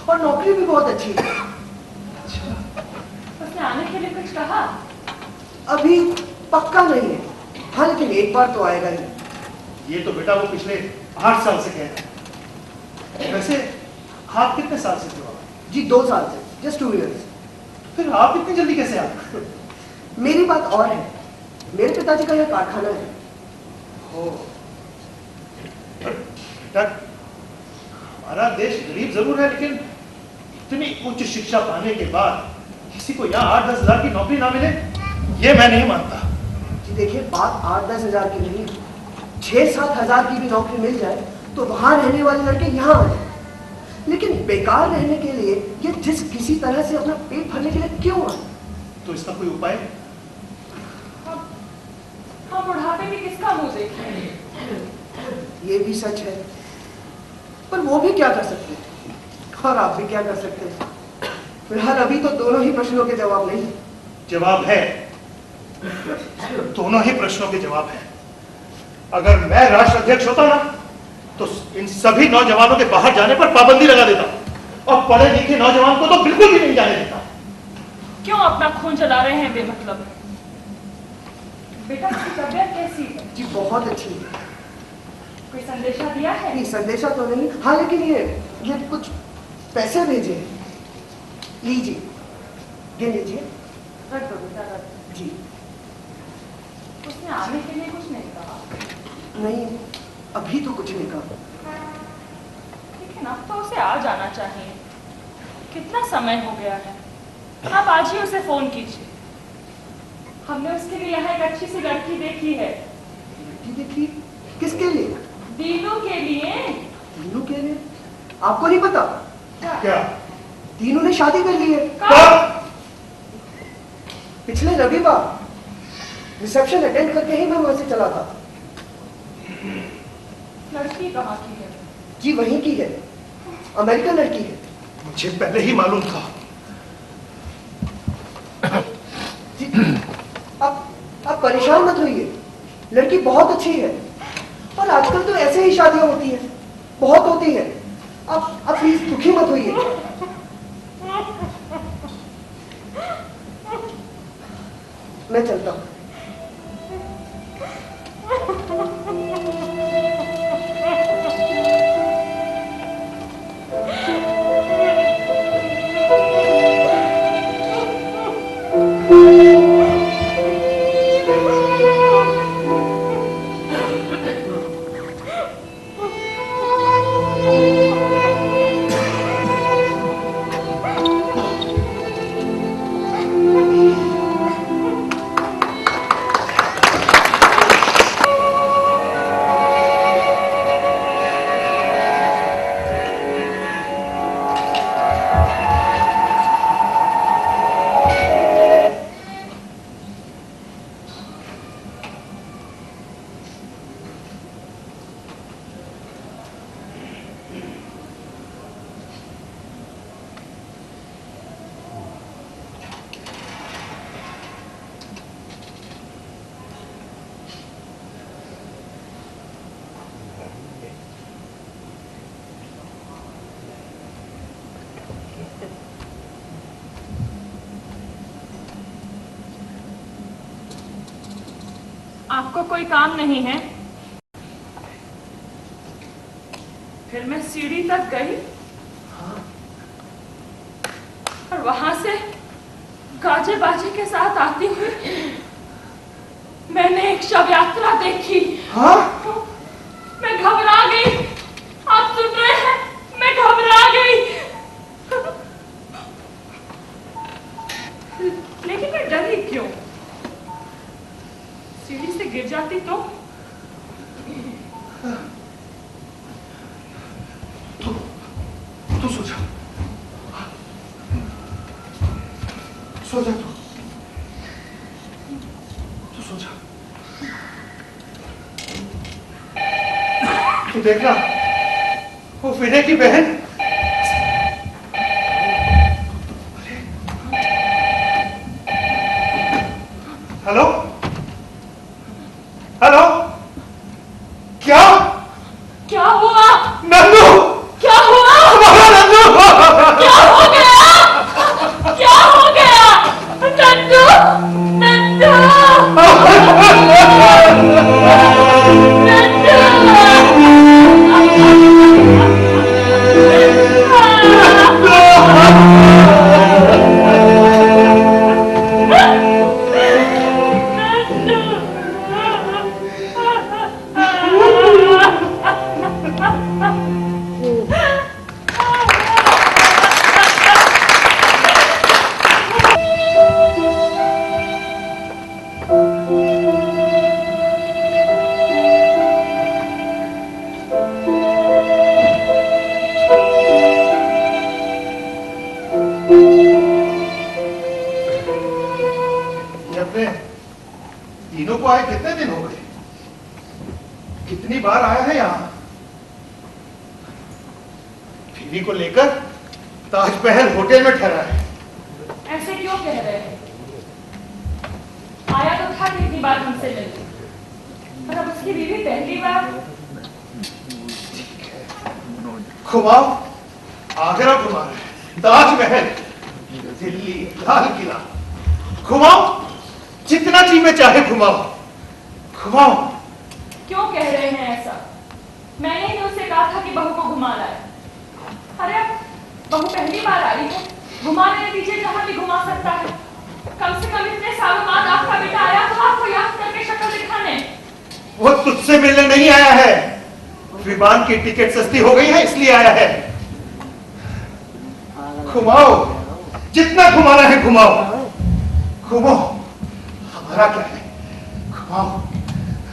और नौकरी भी बहुत अच्छी है। उसने आने के लिए कुछ कहा? अभी पक्का नहीं है, हाँ लेकिन एक बार तो आएगा ही। ये तो बेटा वो पिछले 8 साल से कह रहा है। वैसे आप कितने साल से थे वहाँ? जी 2 साल से, जस्ट 2 years। फिर आप इतनी जल्दी कैसे आ गए? मेरी बात और है, मेरे पिताजी का यह कारखाना है। हमारा देश गरीब जरूर है, लेकिन इतनी उच्च शिक्षा पाने के बाद किसी को यहाँ 8-10 हजार की नौकरी ना मिले, ये मैं नहीं मानता। जी देखिए, बात 8-10 हजार की नहीं, 6-7 हजार की भी नौकरी मिल जाए तो वहां रहने वाले लड़के यहाँ आए, लेकिन बेकार रहने के लिए ये जिस किसी तरह से अपना पेट भरने के लिए क्यों आए? तो इसका कोई उपाय? हम बुढ़ापे में किसका मुंह देखेंगे? ये भी सच है, पर वो भी क्या कर सकते हैं और आप भी क्या कर सकते हैं। फिलहाल अभी तो दोनों ही प्रश्नों के जवाब नहीं। जवाब है, दोनों ही प्रश्नों के जवाब है। अगर मैं राष्ट्र अध्यक्ष होता ना, तो इन सभी नौजवानों के बाहर जाने पर पाबंदी लगा देता, और पढ़े लिखे नौजवान को तो बिल्कुल भी नहीं जाने देता। क्यों अपना खून जला रहे हैं बेमतलब? बेटा की तबीयत कैसी है? जी बहुत अच्छी है। कोई संदेशा दिया है? नहीं, संदेशा तो नहीं, हाँ लेकिन ये कुछ पैसे भेजे हैं। लीजिए, गिन लीजिए। रख दो बेटा, रख दो। जी उसने आने के लिए कुछ नहीं कहा? नहीं, अभी तो कुछ नहीं कहा। लेकिन अब तो उसे आ जाना चाहिए। कितना समय हो गया है। आप आज ही उसे फोन कीजिए। हमने उसके लिए यहाँ एक अच्छी सी लड़की देखी है। लड़की देखी? किसके लिए? दीनू के लिए। दीनू के लिए? आपको नहीं पता? क्या? दीनू ने शादी कर ली है। कब? पिछले रविवार रिसेप्शन अटेंड करके ही मैं वहां से चला था। लड़की कहाँ की है? जी वहीं की है, अमेरिकन लड़की है। मुझे पहले ही मालूम था। जी आप परेशान मत होइए, लड़की बहुत अच्छी है, और आजकल तो ऐसे ही शादियां होती है, बहुत होती है। आप प्लीज दुखी मत होइए। मैं चलता हूँ। आपको कोई काम नहीं है? फिर मैं सीढ़ी तक गई हाँ, और वहां से गाजे बाजे के साथ आती हुई मैंने एक शव यात्रा देखी। हाँ? मैं घबरा गई। आप सुन रहे हैं? मैं घबरा गई। लेकिन मैं डरी क्यों? सीढ़ी से गिर जाती तो? तू सो जा, सो जा, तू सो जा। तू देखना, वो विनय की बहन। हेलो, हेलो, क्या क्या हुआ? नंदू, क्या हुआ? हमारा नंदू, क्या हो गया? क्या हो गया? नंदू, नंदू, ये अपने तीनों को आए कितने दिन हो गए? कितनी बार आया है यहाँ? फीली को लेकर ताजमहल होटल में ठहरा है। ऐसे क्यों कह रहे हैं? आया तो था कितनी बार हमसे मिलने, पर अब उसकी बीवी पहली बार। घुमाओ, आगरा घुमा रहे हैं, ताजमहल, दिल्ली, लाल किला, घुमाओ, जितना जी में चाहे घुमाओ, घुमाओ। क्यों कह रहे हैं ऐसा? मैंने ही उसे कहा था कि बहू को घुमा लाए। अरे अब बहू पहली बार आई है, घुमाने दीजिए जहां भी घुमा सकता है। कम से कम इतने सालों बाद आपका बेटा आया तो आपको याद करके शक्ल दिखाने। वो तुझसे मिलने नहीं आया है, विमान की टिकट सस्ती हो गई है इसलिए आया है। घुमाओ, जितना घुमाना है घुमाओ, घुमाओ, हमारा क्या है, घुमाओ।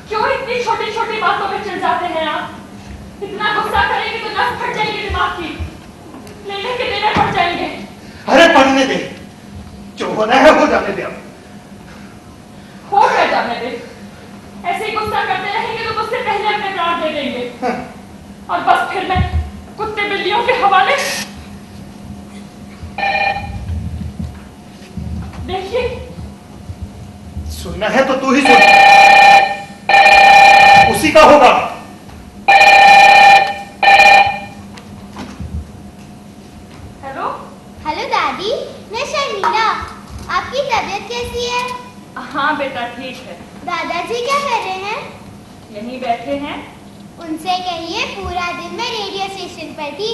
क्यों इतनी छोटी छोटी बातों पे चिढ़ जाते हैं आप? इतना गुस्सा करेंगे तो नस फट जाएगी दिमाग की, लेने के देने पड़ जाएंगे। अरे पढ़ने दे, जो होना है हो जाने दे। अब हो गया जाने दे। ऐसे ही गुस्सा करते रहेंगे तो मुझसे पहले अपने प्राण दे देंगे। और बस फिर मैं कुत्ते बिल्लियों के हवाले। देखिए, सुनना है तो तू ही सुन, उसी का होगा। हेलो। हेलो दादी, मैं शर्मिला। आपकी तबीयत कैसी है? हाँ बेटा ठीक है। दादाजी क्या कर रहे हैं? यहीं बैठे हैं। उनसे कहिए पूरा दिन मैं रेडियो स्टेशन पर थी।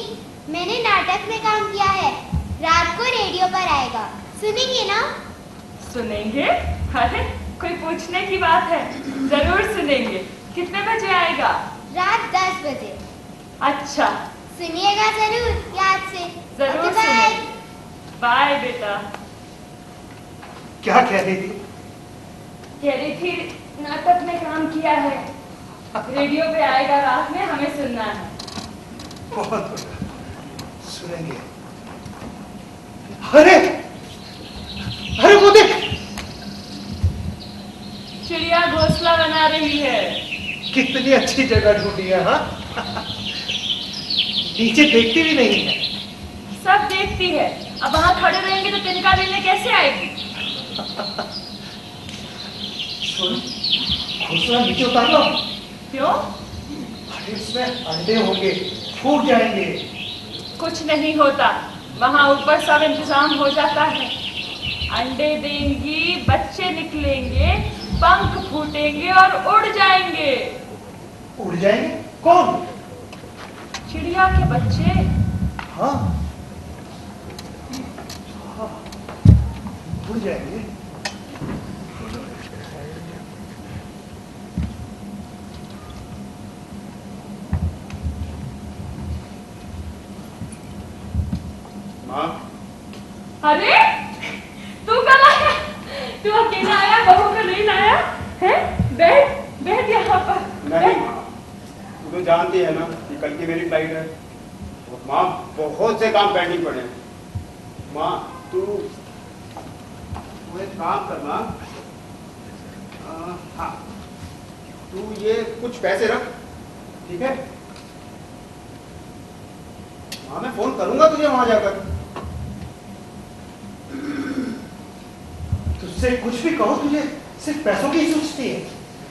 मैंने नाटक में काम किया है। रात को रेडियो पर आएगा, सुनेंगे ना? सुनेंगे? अरे कोई पूछने की बात है, जरूर सुनेंगे। कितने बजे आएगा? रात 10 बजे। अच्छा, सुनिएगा जरूर, याद से। जरूर ओके, बाय। सुनेंगे। बाय बेटा। क्या कह रही थी? कह रही थी नाटक में काम किया है, रेडियो पे आएगा रात में, हमें सुनना है। बहुत बढ़िया, सुनेंगे। अरे अरे वो देख, चिड़िया घोंसला बना रही है। कितनी अच्छी जगह ढूंढी है। हाँ, नीचे देखती भी नहीं है। सब देखती है। अब वहां खड़े रहेंगे तो तिनका लेने कैसे आएगी? सुन, घोंसला नीचे उतार लो। क्यों? अरे उसमें अंडे होंगे, फूट जाएंगे। कुछ नहीं होता, वहां ऊपर सब इंतजाम हो जाता है। अंडे देंगी, बच्चे निकलेंगे, पंख फूटेंगे और उड़ जाएंगे। उड़ जाएंगे? कौन? चिड़िया के बच्चे। हाँ हाँ, उड़ जाएंगे। माँ, अरे तू कल आया? तू अकेला आया, बहू को नहीं लाया है? बैठ बैठ यहाँ पर। नहीं माँ, तू तो जानती है ना कि कल की मेरी फ्लाइट है। तो माँ, बहुत से काम पेंडिंग पड़े हैं। माँ तू एक काम कर माँ, हाँ, तू ये कुछ पैसे रख, ठीक है? हाँ, मैं फोन करूंगा तुझे वहां जाकर। तुझसे कुछ भी कहो, तुझे सिर्फ पैसों की ही सोचती है।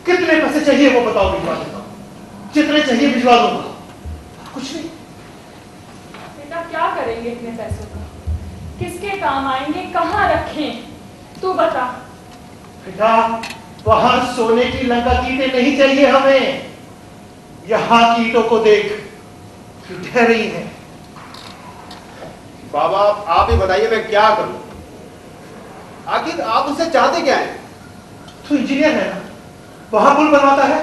कितने पैसे चाहिए वो बताओ, भिजवा देता हूं। जितने चाहिए भिजवा दूंगा, कुछ नहीं। बेटा क्या करेंगे इतने पैसों का? किसके काम आएंगे, कहाँ रखें? तू बता। बेटा वहां सोने की लंका की ईंटें नहीं चाहिए हमें। यहाँ की ईंटों को देख, ढह रही है। बाबा आप ही बताइए मैं क्या करूं? आखिर आप उससे चाहते क्या हैं? तू इंजीनियर है ना, वहां पुल बनवाता है,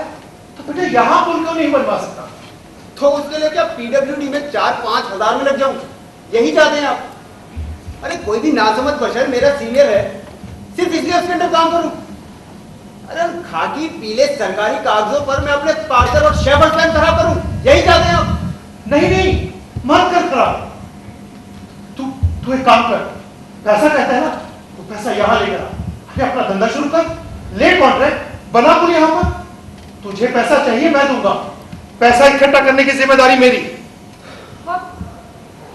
तो बेटा यहाँ पुल क्यों नहीं बनवा सकता? तो उसके लिए क्या पीडब्ल्यूडी में 4-5 हजार में लग जाऊं? यही चाहते हैं आप? अरे कोई भी नासमझ बशर मेरा सीनियर है, सिर्फ इसलिए उसके अंदर काम करूं? अरे खाकी पीले सरकारी कागजों पर मैं अपने पार्टनर और शेफ प्लान खराब करूं? यही चाहते हैं आप? नहीं नहीं, मत कर खराब। तू एक काम कर, पैसा कहता है ना, तो पैसा यहाँ लेकर आ। अरे अपना धंधा शुरू कर, ले कॉन्ट्रैक्ट, बना पुल यहाँ पर। तुझे पैसा चाहिए मैं दूंगा, पैसा इकट्ठा करने की जिम्मेदारी मेरी। हाँ,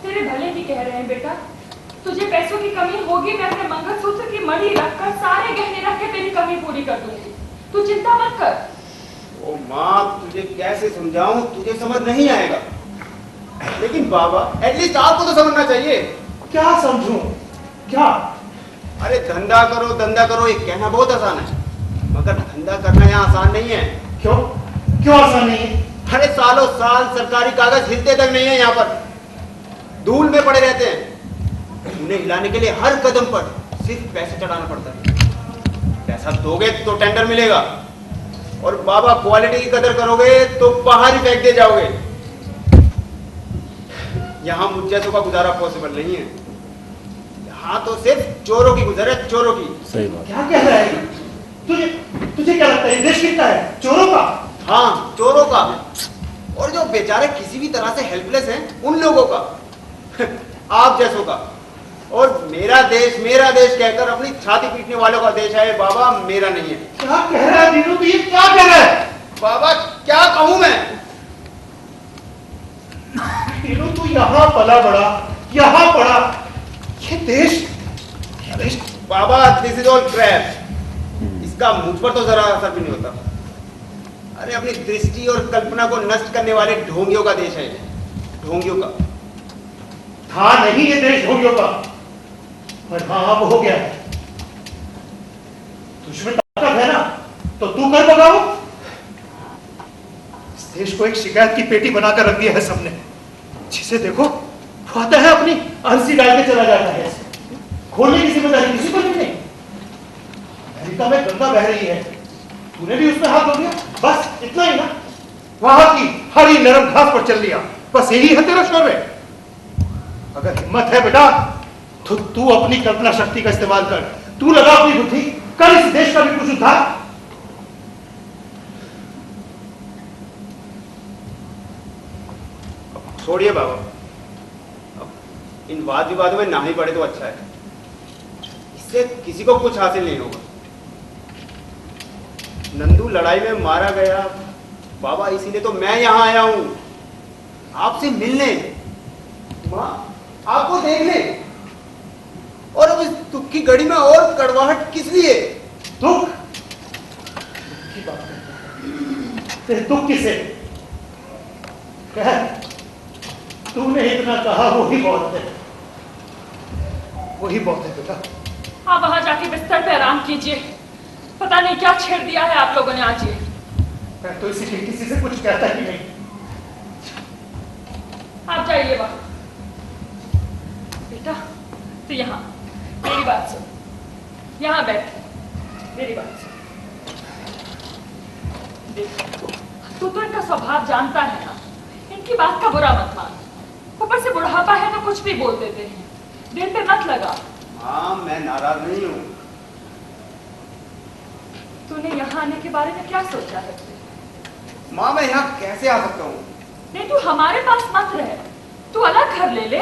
तेरे भले की कह रहे हैं बेटा। तुझे पैसों की कमी होगी, मैं अपने मंगलसूत्र की मणि रखकर सारे गहने रख के तेरी कमी पूरी कर दूंगी। तू चिंता मत कर। ओ माँ, तुझे कैसे समझाऊं, तुझे समझ नहीं आएगा। लेकिन बाबा एटलीस्ट आपको तो समझना चाहिए। क्या समझूं? क्या? अरे धंधा करो ये कहना बहुत आसान है, मगर धंधा करना यहाँ आसान नहीं है। क्यों क्यों आसान नहीं है? अरे सालों साल सरकारी कागज हिलते तक नहीं है यहाँ पर, धूल में पड़े रहते हैं। उन्हें हिलाने के लिए हर कदम पर सिर्फ पैसे चढ़ाना पड़ता है। पैसा दोगे तो टेंडर मिलेगा, और बाबा क्वालिटी की कदर करोगे तो बाहर ही फेंक दे जाओगे। यहाँ मुझ जैसों का गुजारा पॉसिबल नहीं है। यहाँ तो सिर्फ चोरों की गुजर है, चोरों की। सही बात। क्या कह रहा है? तुझे क्या लगता है देश कितना है? चोरों का? हाँ, चोरों का, और जो बेचारे किसी भी तरह से हेल्पलेस हैं उन लोगों का आप जैसों का। और मेरा देश कहकर अपनी छाती पीटने वालों का देश है बाबा, मेरा नहीं है। क्या कह रहा है दीनू? तू ये क्या कह रहा है? बाबा क्या कहूं मैं? दीनू तू यहाँ पला बड़ा, यहाँ पड़ा, ये देश बाबा दिस इज ऑल क्रैप। इसका मुझ पर तो जरा असर भी नहीं होता। अरे अपनी दृष्टि और कल्पना को नष्ट करने वाले ढोंगियों का देश है ये, ढोंगियों का। था नहीं ये देश ढोंगियों का, पर हाँ अब हो गया है। तुझमें ताकत है ना, तो तू कर बगाओ। इस देश को एक शिकायत की पेटी बनाकर रख दिया है सबने। जिसे देखो वो आता है अपनी अर्जी डाल के चला जाता है। खोलने की जिम्मेदारी किसी को नहीं। अमेरिका में गंगा बह रही है, तूने भी उसमें हाथ धो दिया, बस इतना ही ना। वहां की हरी नरम घास पर चल लिया, बस यही है तेरा शौर्य। अगर हिम्मत है बेटा तो तू अपनी कल्पना शक्ति का इस्तेमाल कर। तू लगा अपनी बुद्धि, कर इस देश का भी कुछ उद्धार। छोड़िए बाबा, अब इन वाद विवादों में ना ही पड़े तो अच्छा है। इससे किसी को कुछ हासिल नहीं होगा। नंदू लड़ाई में मारा गया बाबा, इसीलिए तो मैं यहां आया हूं आपसे मिलने, मां आपको देखने। और अब इस दुख की घड़ी में और कड़वाहट किस लिए? दुख की बात करता है, दुख किसे? कह, तूने इतना कहा वही बहुत है, वही बहुत है बेटा। आप वहां जाके बिस्तर पे आराम कीजिए। पता नहीं क्या छेड़ दिया है आप लोगों ने आज ये। मैं तो इसीलिए किसी से कुछ कहता ही नहीं। आप जाइए वहां। बेटा तू यहाँ मेरी बात सुन, यहाँ बैठ, मेरी बात सुन। देख तू इनका स्वभाव जानता है ना, इनकी बात का बुरा मत मान। ऊपर से बुढ़ापा है तो कुछ भी बोल देते हैं, दिल पे मत लगा। हाँ मैं नाराज नहीं हूँ। तूने यहाँ आने के बारे में क्या सोचा है? माँ मैं यहाँ कैसे आ सकता हूँ? नहीं तू हमारे पास मत रहे, तू अलग घर ले ले,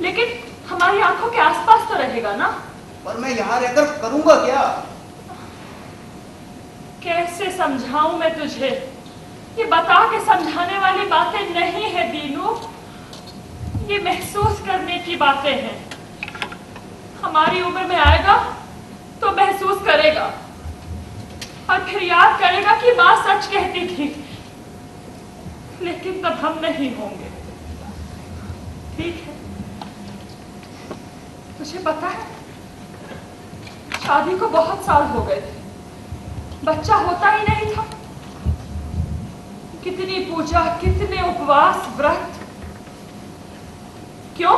लेकिन हमारी आंखों के आसपास तो रहेगा ना। पर मैं यहाँ रहकर करूँगा क्या? कैसे समझाऊं मैं तुझे? ये बता के समझाने वाली बातें नहीं है दीनू, ये महसूस करने की बातें हैं। हमारी उम्र में आएगा तो महसूस करेगा और फिर याद करेगा कि माँ सच कहती थी, लेकिन तब हम नहीं होंगे। ठीक है? तुझे पता है शादी को बहुत साल हो गए थे, बच्चा होता ही नहीं था। कितनी पूजा, कितने उपवास, व्रत। क्यों?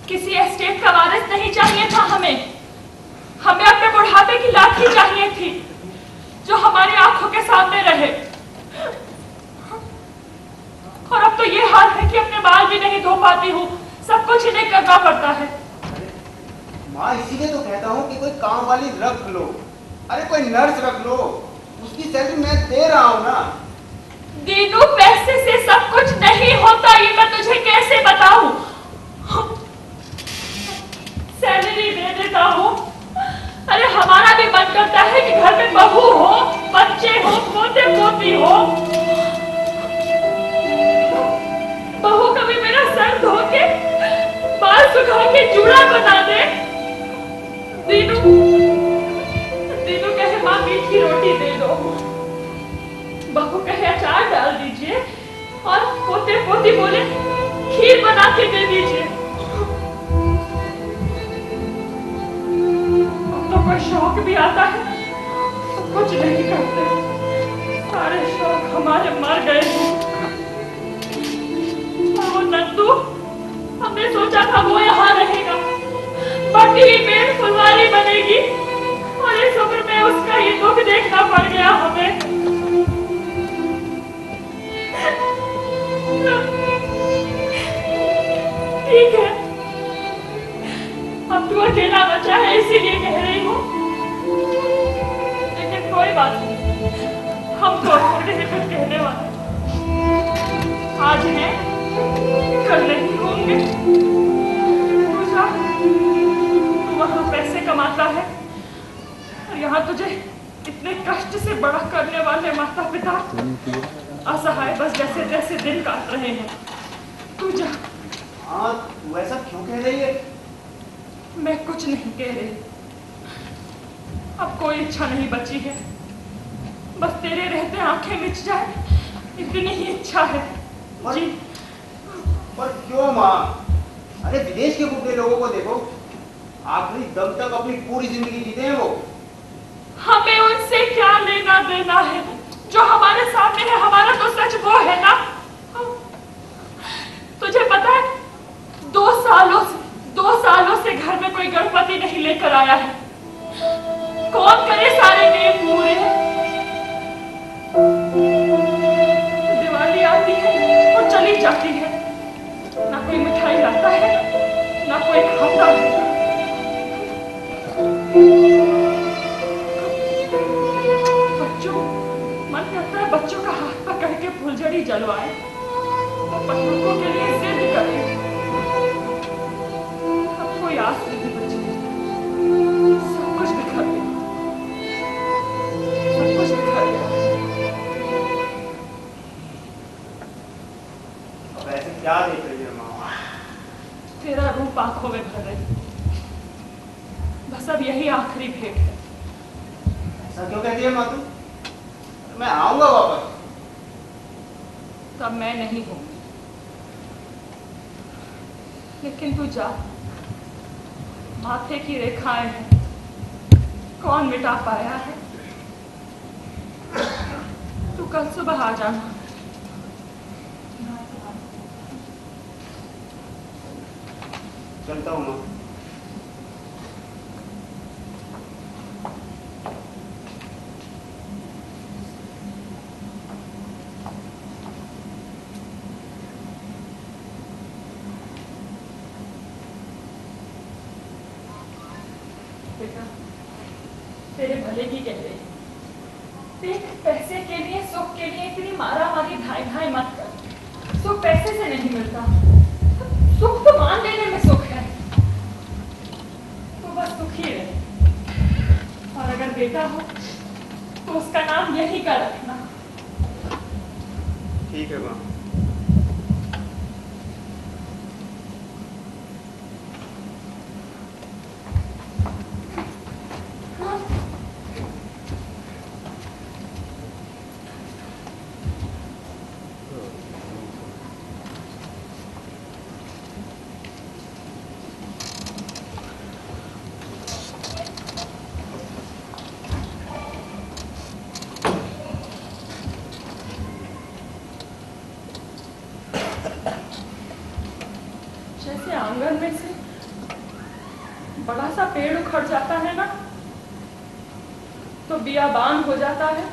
किसी एस्टेट का वारिस नहीं चाहिए था हमें अपने बुढ़ापे की लाठी चाहिए थी जो हमारी आंखों के सामने रहे। और अब तो ये हाल है कि अपने बाल भी नहीं धो पाती हूँ, सब कुछ इन्हें करना पड़ता है। माँ इसीलिए तो कहता हूँ कि कोई काम वाली रख लो। अरे कोई नर्स रख लो, उसकी सैलरी मैं दे रहा हूँ ना। दीनू पैसे से सब कुछ नहीं होता, ये मैं तुझे कैसे बताऊं? सैलरी दे देता हूँ, अरे हमारा भी मन करता है कि घर में बहू हो, बच्चे हो, पोते पोती हो। बहू कभी मेरा सर धो के, बाल सुखा के जूड़ा बना दे। दीनू कहे माँ मीठी रोटी दे दो, बहू कहे अचार डाल दीजिए, और पोते पोती बोले खीर बना के दे दीजिए। अब तो कोई शौक भी आता है तो कुछ नहीं करते, सारे शौक हमारे मर गए हैं। वो नंदू, हमने सोचा था वो यहाँ रहेगा, बाकी पेड़ फुलवारी बनेगी, और इस उम्र में उसका ये दुख देखना पड़ गया हमें। ठीक है, अब तू अकेला बचा है इसीलिए कह रही हूँ, लेकिन कोई बात नहीं, हम तो थोड़े ही कुछ कहने वाले, आज है कल नहीं होंगे। दूसरा, तू वहां पैसे कमाता है और यहाँ तुझे इतने कष्ट से बड़ा करने वाले माता पिता असहाय बस जैसे जैसे दिन काट रहे हैं। तू जा। हाँ तू ऐसा क्यों कह रही है? मैं कुछ नहीं कह रही, अब कोई इच्छा नहीं बची है, बस तेरे रहते आंखें मिच जाए इतनी ही इच्छा है। जी पर क्यों माँ? अरे विदेश के बूढ़े लोगों को देखो, आखिरी दम तक अपनी पूरी जिंदगी जीते हैं वो। हमें उनसे क्या लेना देना है? जो हमारे सामने है, हमारा तो सच वो है ना। तुझे पता है 2 सालों से घर में कोई गणपति नहीं लेकर आया है। कौन करे सारे नियम पूरे? दिवाली आती है और चली जाती है, ना कोई मिठाई लाता है ना कोई खाता है। बच्चों, मन करता है बच्चों का हाथ पकड़ के फुलझड़ी जलवाए और पत्थरों के लिए जिद करे। अब कोई आस नहीं बची, सब कुछ बिखर गया, सब कुछ बिखर गया। अब ऐसे क्या देख रही है माँ? तेरा रूप आंखों में भर रही, बस अब यही आखिरी भेंट है। ऐसा क्यों कहती है माँ तू? मैं आऊंगा वापस। तब मैं नहीं हूं, लेकिन तू जा, माथे की रेखाएं हैं, कौन मिटा पाया है? तू कल सुबह आ जाना। चलता हूँ माँ। बेटा, तेरे भले की कह रही। देख, पैसे के लिए, सुख के लिए इतनी मारा मारी ढाई ढाई मत कर। सुख पैसे से नहीं मिलता, सुख तो मान लेने में सुख है। तो बस सुखी रहे। और अगर बेटा हो तो उसका नाम यही का रखना। ठीक है माँ। जैसे आंगन में से बड़ा सा पेड़ उखड़ जाता है ना, तो बियाबान हो जाता है,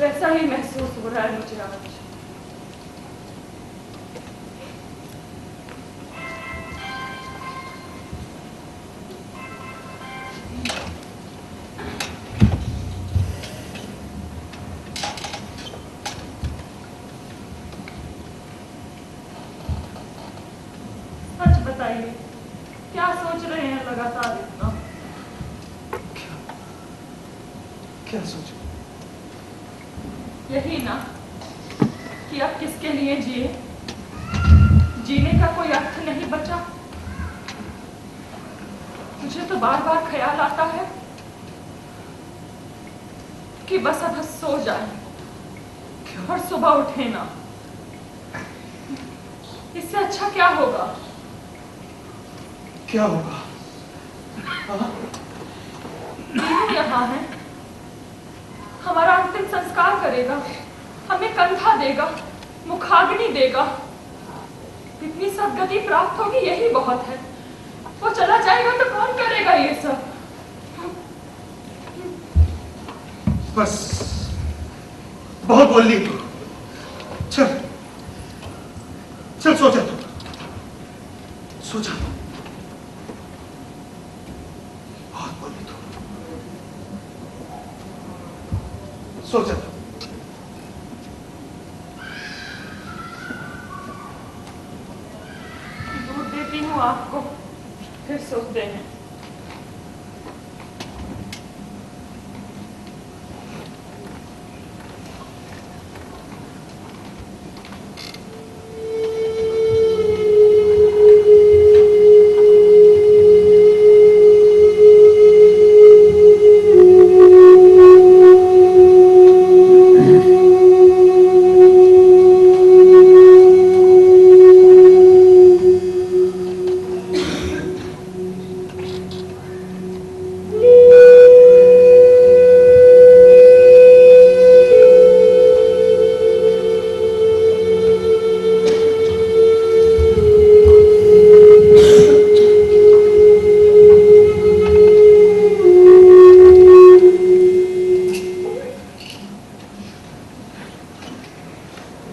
वैसा ही महसूस हो रहा है मुझे आज। सच बताइए, क्या सोच रहे हैं लगातार इतना? क्या सोचो? यही ना कि अब किसके लिए जिए, जीने का कोई अर्थ नहीं बचा। मुझे तो बार बार ख्याल आता है कि बस अब सो जाए और सुबह उठे ना। इससे अच्छा क्या होगा? क्या होगा? दीनू यहाँ है, हमारा अंतिम संस्कार करेगा, हमें कंधा देगा, मुखाग्नि देगा। इतनी सदगति प्राप्त होगी, यही बहुत है। वो चला जाएगा तो कौन करेगा ये सब? बस बहुत बोल ली तू। चल चल सो जा, सो जा। बहुत बोली तू, सो जा। दूध देती हूँ आपको, फिर सोते हैं।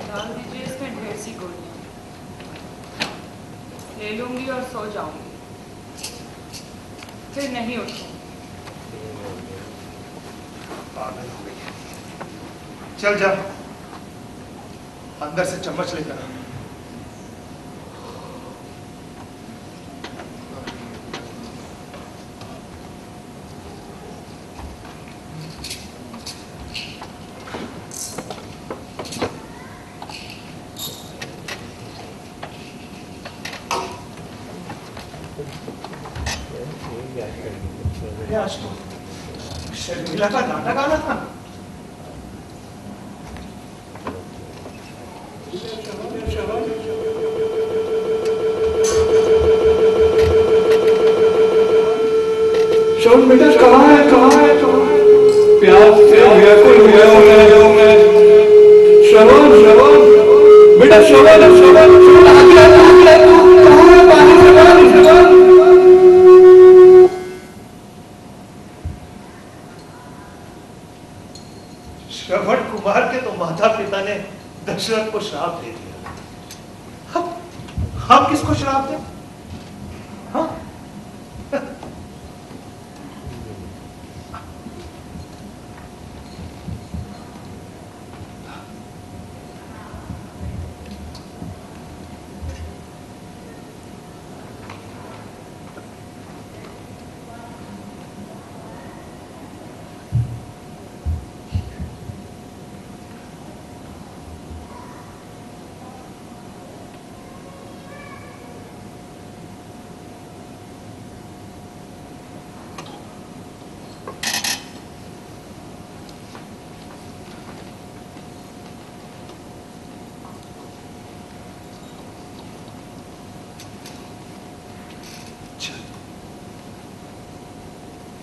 डाल दीजिए इसमें ढेर सी गोलियां, ले लूंगी और सो जाऊंगी, फिर नहीं उठूंगी। पागल हो गई है। चल जा, अंदर से चम्मच लेकर आ। अरे आज तो शर्मिला का नाटक आना था। शोन बेटा कहाँ है प्यास से व्याकुल हुआ हूँ मैं। श्रवण बेटा श्रवण तू कहाँ है? पानी श्रवण कुमार के तो माता पिता ने दशरथ को श्राप दे दिया। हम किसको श्राप दें? हाँ?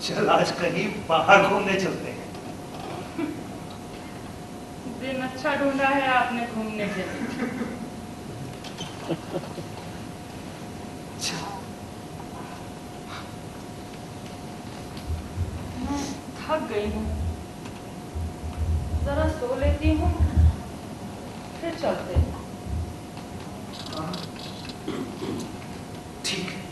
चल आज कहीं बाहर घूमने चलते हैं। दिन अच्छा ढूंढा है आपने घूमने के लिए। मैं थक गई हूँ, जरा सो लेती हूँ, फिर चलते हैं। ठीक है।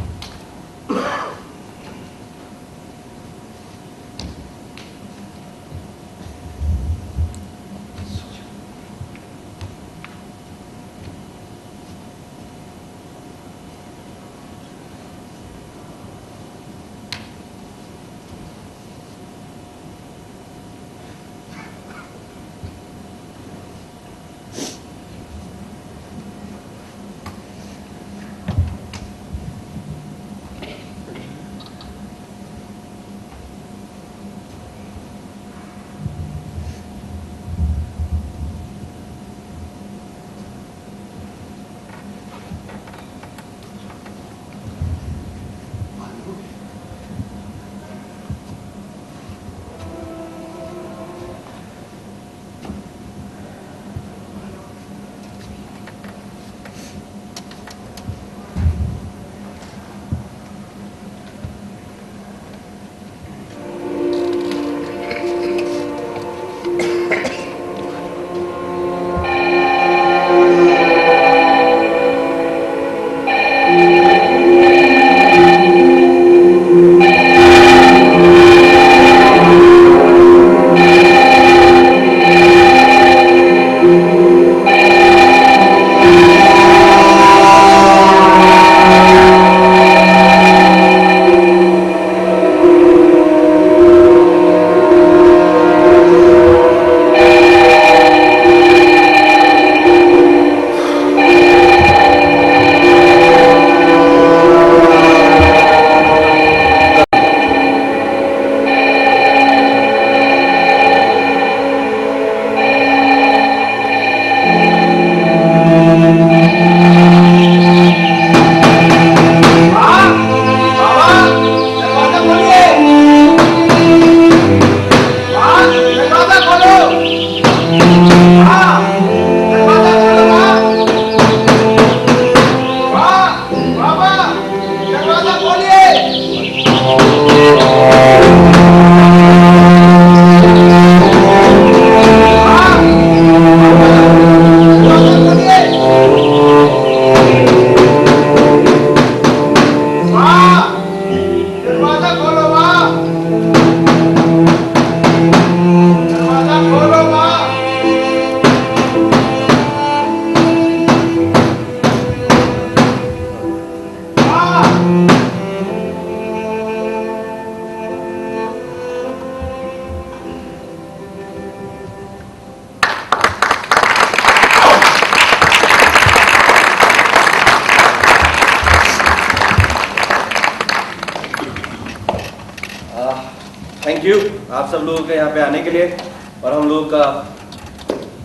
थैंक यू आप सब लोगों के यहाँ पे आने के लिए और हम लोगों का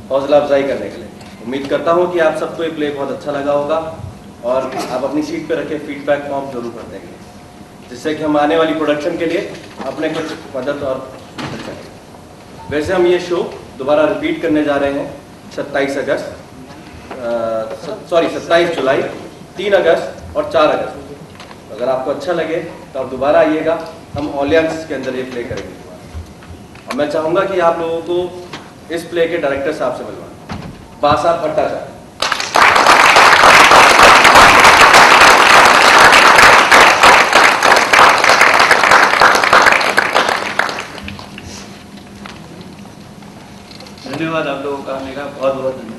हौसला अफजाई करने के लिए। उम्मीद करता हूँ कि आप सबको ये प्ले बहुत अच्छा लगा होगा और आप अपनी सीट पे रखे फीडबैक फॉर्म जरूर भर देंगे, जिससे कि हम आने वाली प्रोडक्शन के लिए अपने कुछ मदद और करें। वैसे हम ये शो दोबारा रिपीट करने जा रहे हैं 27 जुलाई, 3 अगस्त और 4 अगस्त। अगर आपको अच्छा लगे तो आप दोबारा आइएगा, हम ऑलियंस के अंदर ये प्ले करेंगे दोबारा। और मैं चाहूँगा कि आप लोगों को इस प्ले के डायरेक्टर साहब से मिलवाएं, बासा भट्टाचार्य। धन्यवाद आप लोगों का, आने का बहुत बहुत धन्यवाद।